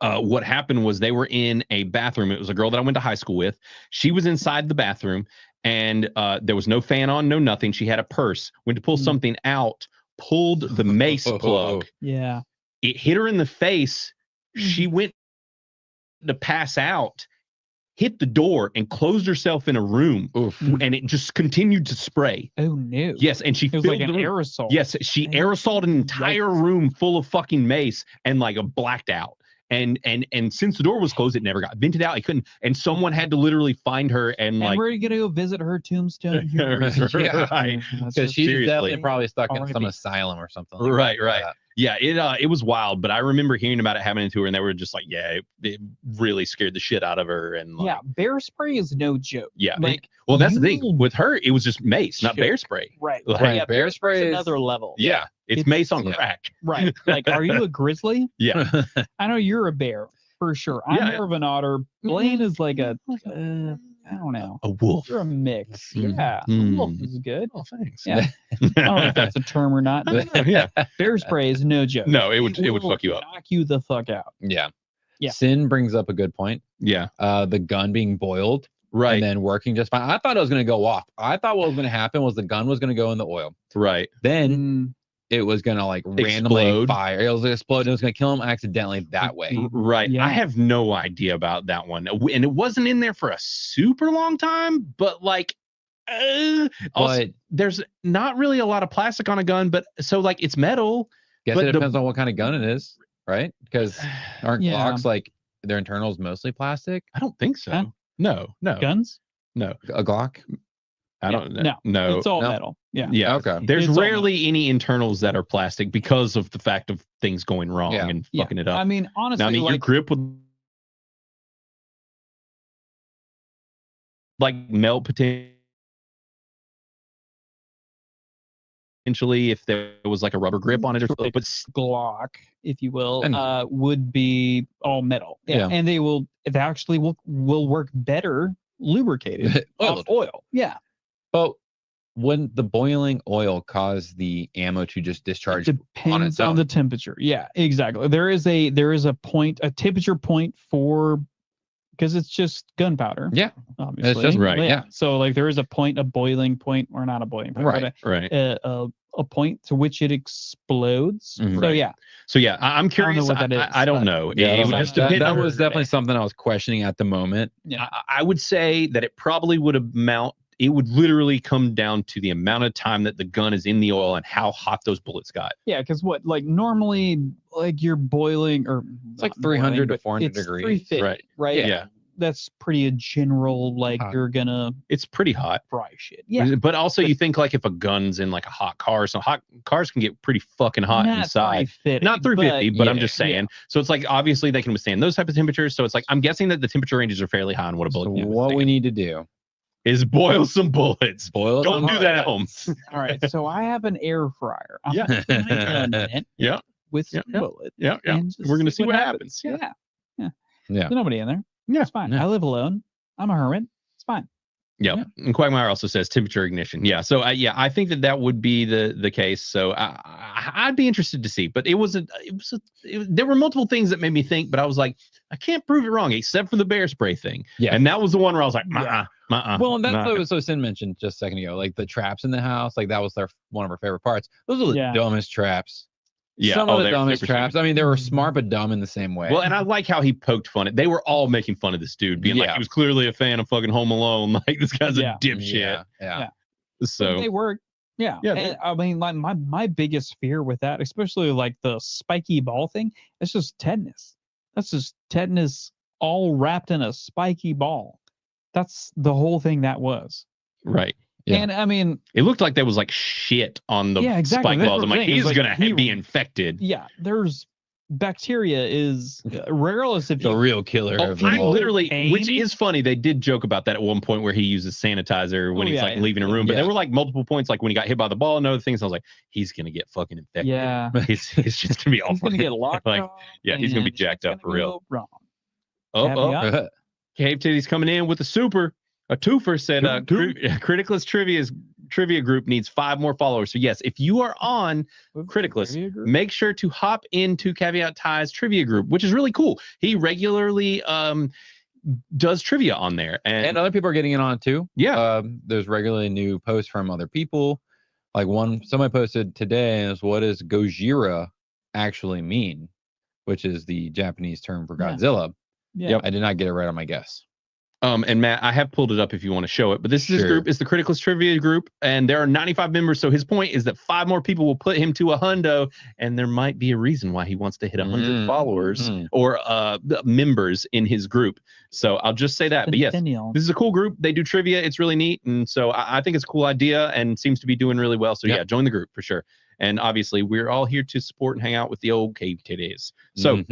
what happened was they were in a bathroom. It was a girl that I went to high school with. She was inside the bathroom, and there was no fan on, no nothing. She had a purse. Went to pull something out, pulled the mace plug. Yeah. It hit her in the face. She went to pass out, hit the door, and closed herself in a room. And it just continued to spray. Oh no. Yes, and she It was filled like an the room. aerosol. Yes, she aerosoled an entire room full of fucking mace and like a blacked out. And since the door was closed, it never got vented out. It couldn't. And someone had to literally find her and like. We're gonna go visit her tombstone. Right. Because she's definitely probably stuck in some asylum or something. Like right. Yeah, it was wild, but I remember hearing about it happening to her, and they were just like, yeah, it really scared the shit out of her. And like, bear spray is no joke. Yeah, like well, that's the thing with her. It was just mace, not bear spray. Right. Like, Yeah, bear spray is another level. Yeah, it's mace on crack. Right. Like, are you a grizzly? Yeah. I know you're a bear for sure. I'm more of an otter. Blaine is like a. I don't know. A wolf. You're a mix. Yeah. A wolf is good. Oh, thanks. Yeah. I don't know if that's a term or not. Yeah. Bear spray is no joke. No, it would fuck you up. Knock you the fuck out. Yeah. Yeah. Sin brings up a good point. Yeah. The gun being boiled. Right. And then working just fine. I thought it was going to go off. I thought what was going to happen was the gun was going to go in the oil. Right. Then it was going to like randomly fire. It was going to explode. And it was going to kill him accidentally that way. Right. Yeah. I have no idea about that one. And it wasn't in there for a super long time, but like, also, there's not really a lot of plastic on a gun, but so like it's metal. Guess it depends on what kind of gun it is, right? Because aren't Glocks like their internals mostly plastic? I don't think so. Huh? No. Guns? No. A Glock? I don't know. No. It's all metal. Yeah. Yeah. Okay. There's rarely any internals that are plastic because of the fact of things going wrong and fucking it up. I mean, honestly, your grip would like melt potentially if there was like a rubber grip on it or something. But Glock, if you will, would be all metal. Yeah. And they actually will work better lubricated oil. Yeah. But when the boiling oil caused the ammo to just discharge It depends on the temperature. Yeah, exactly. There is a temperature point for, because it's just gunpowder. Yeah, obviously. it's just right. Yeah. So like there is a boiling point, or not a boiling point, right, but right. A point to which it explodes. So Right. So yeah, I'm curious. what that is, I don't know. Yeah, It would just depend. that was definitely something I was questioning at the moment. Yeah. I would say that it probably would amount. It would literally come down to the amount of time that the gun is in the oil and how hot those bullets got. Yeah, because normally you're boiling, or it's like 300 to 400 degrees. 350, right? Yeah. That's pretty a general, you're gonna. It's pretty hot. Fry shit. Yeah. But also you think like if a gun's in like a hot car, so hot cars can get pretty fucking hot inside. Not 350, but I'm just saying. So it's like obviously they can withstand those type of temperatures. So it's like I'm guessing that the temperature ranges are fairly high on what a bullet can What we need to do is boil some bullets. Don't do that at home. All right. So I have an air fryer. I'm Yeah. gonna put my gun in it Yeah. with some bullets. Yeah. and just We're gonna see what happens. Yeah. Yeah. There's nobody in there. Yeah. It's fine. Yeah. I live alone. I'm a hermit. It's fine. Yeah. And Quagmire also says temperature ignition. Yeah. So I think that would be the case. So I'd be interested to see. But there were multiple things that made me think, but I was like, I can't prove it wrong, except for the bear spray thing. Yeah. And that was the one where I was like, well, and that's what so Sin mentioned just a second ago, like the traps in the house, like that was one of our favorite parts. Those are the dumbest traps. Yeah, some of the dumbest traps. I mean, they were smart but dumb in the same way. Well, and I like how he poked fun at. They were all making fun of this dude, being like he was clearly a fan of fucking Home Alone. Like this guy's a dipshit. Yeah. So they work. Yeah. And, I mean, like my biggest fear with that, especially like the spiky ball thing, it's just tetanus. That's just tetanus all wrapped in a spiky ball. That's the whole thing that was. Right. Yeah. And I mean, it looked like there was like shit on the spike balls. I'm like, he's gonna be infected. Yeah, there's bacteria is regardless if the real killer. Which is funny. They did joke about that at one point where he uses sanitizer when he's like leaving a room. But there were like multiple points, like when he got hit by the ball and other things. I was like, he's gonna get fucking infected. Yeah, he's just gonna be all. He's gonna get locked. Like, yeah, he's gonna be jacked up for real. Wrong. Oh, Cave Titty's coming in with a super. A twofer said, Criticless trivia group needs 5 more followers. So yes, if you are on Criticless, make sure to hop into Caveat Ty's trivia group, which is really cool. He regularly does trivia on there, and other people are getting in on it too. Yeah, there's regularly new posts from other people. Like somebody posted today is, what does Gojira actually mean, which is the Japanese term for Godzilla. Yeah. I did not get it right on my guess. And Matt, I have pulled it up if you want to show it, but this group is the Criticless Trivia group, and there are 95 members. So his point is that 5 more people will put him to 100, and there might be a reason why he wants to hit 100 followers or members in his group. So I'll just say that. But yes, this is a cool group. They do trivia. It's really neat, and so I think it's a cool idea and seems to be doing really well. So yeah, join the group for sure. And obviously, we're all here to support and hang out with the old Cave Titties. So.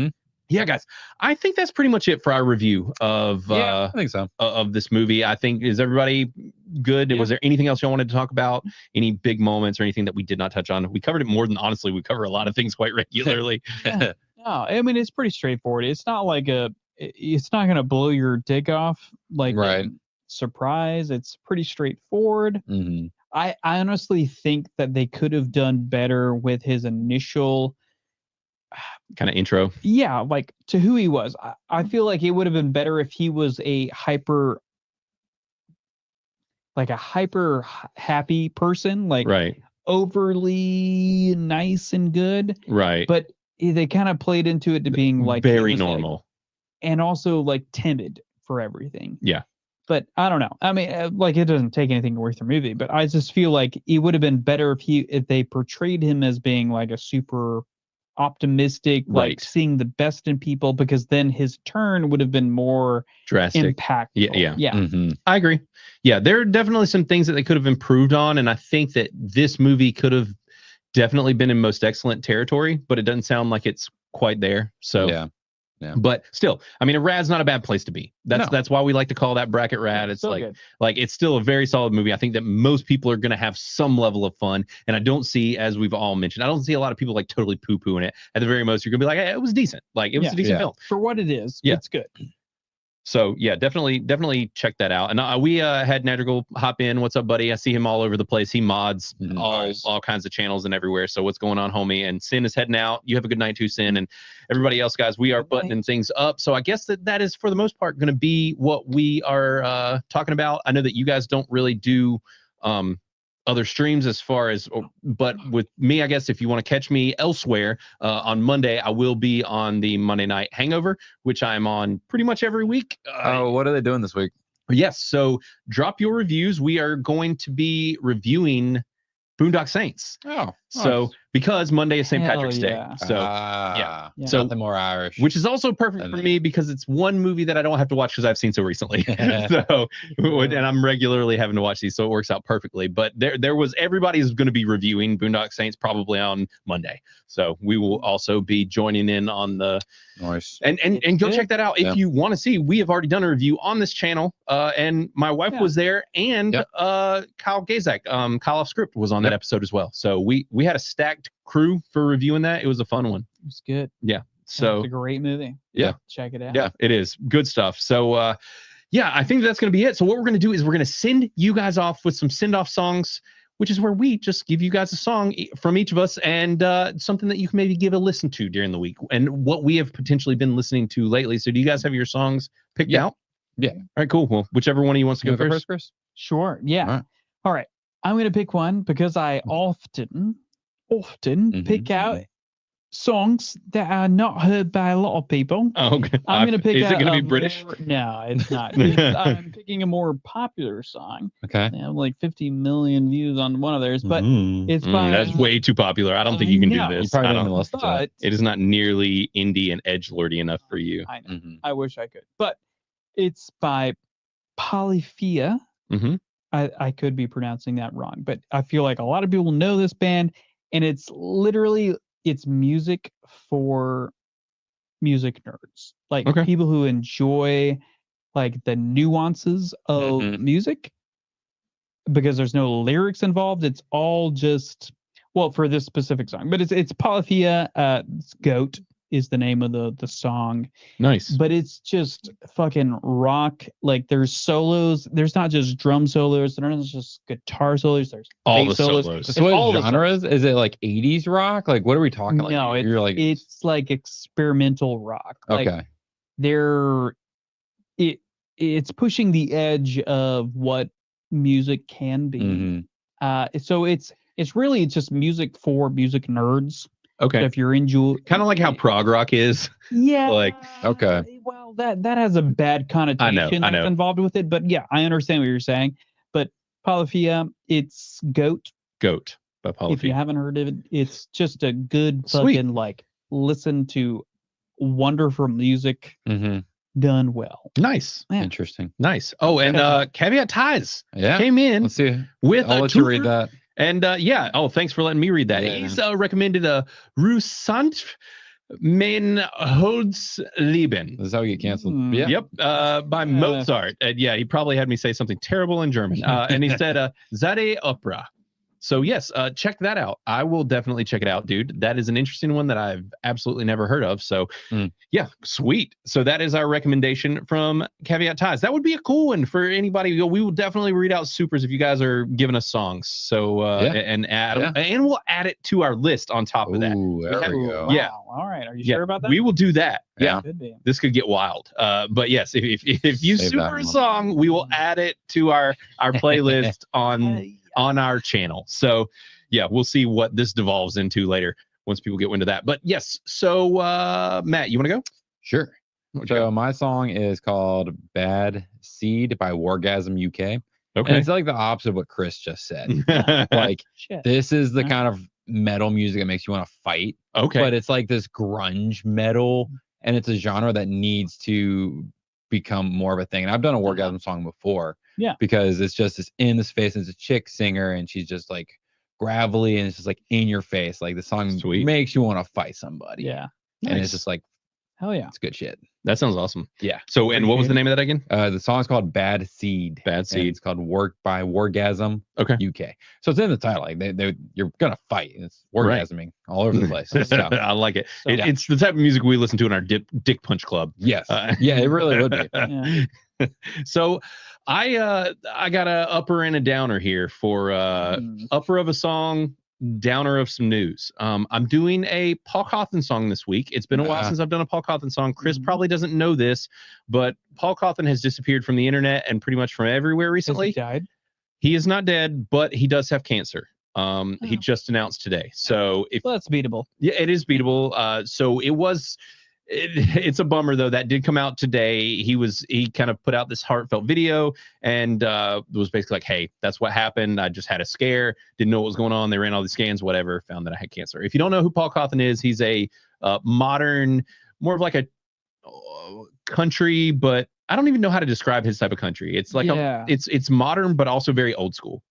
Yeah, guys, I think that's pretty much it for our review of I think so. Of this movie. I think, is everybody good? Was there anything else y'all wanted to talk about? Any big moments or anything that we did not touch on? We covered it more than, honestly, we cover a lot of things quite regularly. No, I mean, it's pretty straightforward. It's not like it's not going to blow your dick off like surprise. It's pretty straightforward. I honestly think that they could have done better with his initial kind of intro. Yeah, like to who he was. I feel like it would have been better if he was a hyper happy person, like overly nice and good. Right. But they kind of played into it to being like very normal. And also like timid for everything. Yeah. But I don't know. I mean, like it doesn't take anything away from the movie, but I just feel like it would have been better if they portrayed him as being like a super optimistic, like seeing the best in people, because then his turn would have been more drastic, impactful. Yeah. I agree. Yeah, there are definitely some things that they could have improved on, and I think that this movie could have definitely been in most excellent territory, but it doesn't sound like it's quite there. So yeah. But still, I mean, a rad's not a bad place to be. That's why we like to call that bracket rad. It's like it's still a very solid movie. I think that most people are going to have some level of fun, and I don't see, as we've all mentioned, I don't see a lot of people like totally poo-pooing it. At the very most, you're gonna be like, hey, it was decent. Like it was a decent film for what it is. It's good. So yeah, definitely check that out. And we had Nadrigal hop in. What's up, buddy? I see him all over the place. He mods all kinds of channels and everywhere. So what's going on, homie? And Sin is heading out. You have a good night too, Sin, and everybody else, guys. We are buttoning things up. So I guess that is for the most part going to be what we are talking about. I know that you guys don't really do other streams as far as, but with me, I guess if you want to catch me elsewhere on Monday, I will be on the Monday Night Hangover, which I'm on pretty much every week. What are they doing this week? Yes, so drop your reviews. We are going to be reviewing Boondock Saints. Oh, so nice. Because Monday is St. Patrick's Day. So so nothing more Irish. Which is also perfect for me because it's one movie that I don't have to watch because I've seen so recently. So and I'm regularly having to watch these, so it works out perfectly. But there was everybody is going to be reviewing Boondock Saints probably on Monday. So we will also be joining in on the nice and go check that out if you want to see. We have already done a review on this channel, and my wife was there, and Kyle Gazak, Kyle Off Script was on that episode as well. So we had a stacked crew for reviewing that. It was a fun one. It was good. Yeah. So it's a great movie. Yeah. Check it out. Yeah, it is good stuff. So yeah, I think that's going to be it. So what we're going to do is we're going to send you guys off with some send off songs, which is where we just give you guys a song from each of us and something that you can maybe give a listen to during the week and what we have potentially been listening to lately. So do you guys have your songs picked out? Yeah. All right, cool. Well, whichever one of you wants to go first. Chris? Sure. Yeah. All right. I'm going to pick one because I often pick out songs that are not heard by a lot of people. Oh, okay. I'm going to pick. Is it going to be British? No, it's not. I'm picking a more popular song. Okay. They have like 50 million views on one of theirs, but it's by. That's way too popular. I don't think you can do this. You probably listen to it. It is not nearly indie and edgelordy enough for you. I know. I wish I could, but it's by Polyphia. I could be pronouncing that wrong, but I feel like a lot of people know this band, and it's music for music nerds, like people who enjoy like the nuances of music, because there's no lyrics involved. It's all just, well, for this specific song, but it's Polyphia. Goat is the name of the song. Nice. But it's just fucking rock. Like there's solos. There's not just drum solos. There's just guitar solos. There's all the solos. So what genres? Is it like 80s rock? Like what are we talking? Like, no, it's like experimental rock. Like, it's pushing the edge of what music can be. So it's really just music for music nerds. Okay. So if you're into kind of like how prog rock is. Yeah. Like well, that has a bad connotation that's involved with it, but yeah, I understand what you're saying. But Polyphia, it's Goat by Polyphia. If you haven't heard of it, it's just a good fucking like listen to wonderful music done well. Nice. Yeah. Interesting. Nice. Oh, and Caveat Ties came in. Let's see. With I'll let you read that. And thanks for letting me read that. He's recommended a Rusant Mein Holzleben. This is how we get canceled. Yep. By Mozart. Yeah, he probably had me say something terrible in German. And he said Zade Opera. So yes, check that out. I will definitely check it out, dude. That is an interesting one that I've absolutely never heard of. So yeah, sweet. So that is our recommendation from Caveat Ties. That would be a cool one for anybody. We will definitely read out supers if you guys are giving us songs. So and we'll add it to our list on top of that. There we go. Yeah. Wow. All right. Are you sure about that? We will do that. Yeah. Could be. This could get wild. But yes, if you super a song, we will add it to our playlist on our channel. So yeah, we'll see what this devolves into later once people get into that. But yes, so Matt, you want to go? Sure. So my song is called Bad Seed by Wargasm UK. Okay. And it's like the opposite of what Chris just said. Like this is the kind of metal music that makes you want to fight. Okay. But it's like this grunge metal, and it's a genre that needs to become more of a thing. And I've done a Wargasm song before. Yeah. Because it's just this in this face, and it's a chick singer, and she's just like gravelly, and it's just like in your face. Like the song makes you want to fight somebody. Yeah. And it's just like Hell yeah. It's good shit. That sounds awesome. Yeah. So, and what was the name of that again? The song's called Bad Seed. Bad And Seed. it's called Work by Wargasm. Okay. UK. So it's in the title. Like you're gonna fight. It's Right. orgasming all over the place. So, I like it. So, yeah. It's the type of music we listen to in our Dick Punch Club. yes. Yeah, it really would be. Yeah. So I got a upper and a downer here for upper of a song, downer of some news. I'm doing a Paul Cawthon song this week. It's been a while since I've done a Paul Cawthon song. Chris probably doesn't know this, but Paul Cawthon has disappeared from the internet and pretty much from everywhere recently. He died. He is not dead, but he does have cancer. He just announced today. So Well, that's beatable. yeah, it is beatable. So it's a bummer though. That did come out today. He kind of put out this heartfelt video and was basically like, hey, that's what happened. I just had a scare, didn't know what was going on. They ran all these scans, whatever, found that I had cancer. If you don't know who Paul Cawthon is, he's a modern, more of like a country, but I don't even know how to describe his type of country. It's like it's modern, but also very old school.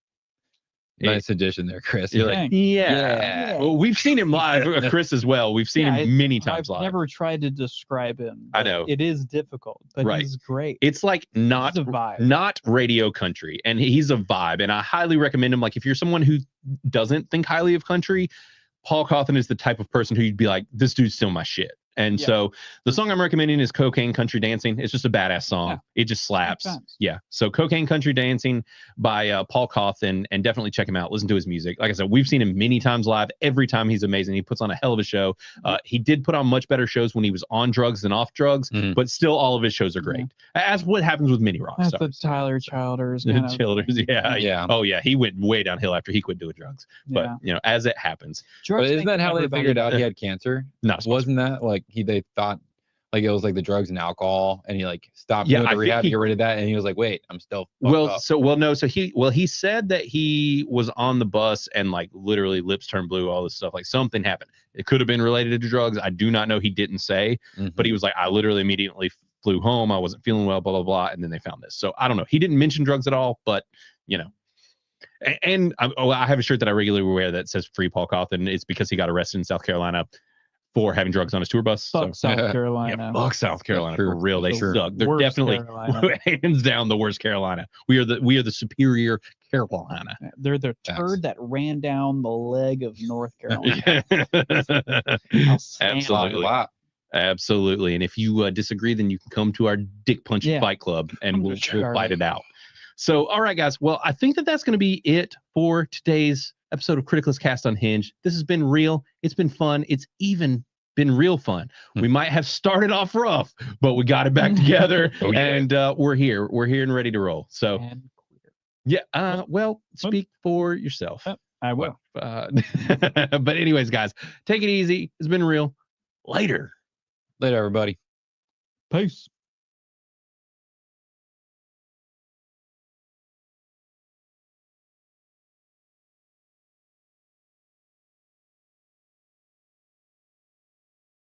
Nice addition there, Chris. You're like, yeah. Well, we've seen him live, Chris as well. We've seen him many times I've live. never tried to describe him. I know. It is difficult, but he's great. It's like not a vibe. Not radio country, and he's a vibe. And I highly recommend him. Like if you're someone who doesn't think highly of country, Paul Cawthon is the type of person who you'd be like, this dude's still my shit. And so the song I'm recommending is Cocaine Country Dancing. It's just a badass song. Yeah. It just slaps. Yeah. So Cocaine Country Dancing by Paul Cawthon, and definitely check him out. Listen to his music. Like I said, we've seen him many times live. Every time he's amazing. He puts on a hell of a show. He did put on much better shows when he was on drugs than off drugs, but still all of his shows are great. As what happens with many rock stars. The Tyler Childers. Yeah. Oh yeah. He went way downhill after he quit doing drugs. But as it happens. But isn't that how they figured out he had cancer? No. Wasn't that like they thought like it was like the drugs and alcohol, and he like stopped doing the rehab to get rid of that, and he was like, wait, I'm still he said that he was on the bus and like literally lips turned blue, all this stuff, like something happened. It could have been related to drugs. I do not know. He didn't say, but he was like, I literally immediately flew home. I wasn't feeling well, blah blah blah, and then they found this. So I don't know. He didn't mention drugs at all, but you know. And I have a shirt that I regularly wear that says "Free Paul Cawthon." It's because he got arrested in South Carolina for having drugs on his tour bus. Fuck South Carolina. Yeah, fuck South Carolina for real. They suck. They're definitely hands down the worst Carolina. We are the superior Carolina. They're the turd that ran down the leg of North Carolina. Absolutely. And if you disagree, then you can come to our Dick Punch Fight Club and we'll fight it out. So, all right, guys. Well, I think that's going to be it for today's episode of Criticless Cast Unhinged. This has been real. It's been fun. It's even been real fun. We might have started off rough, but we got it back together, and we're here. We're here and ready to roll. So, well, speak for yourself. I will. But anyways, guys, take it easy. It's been real. Later, everybody. Peace.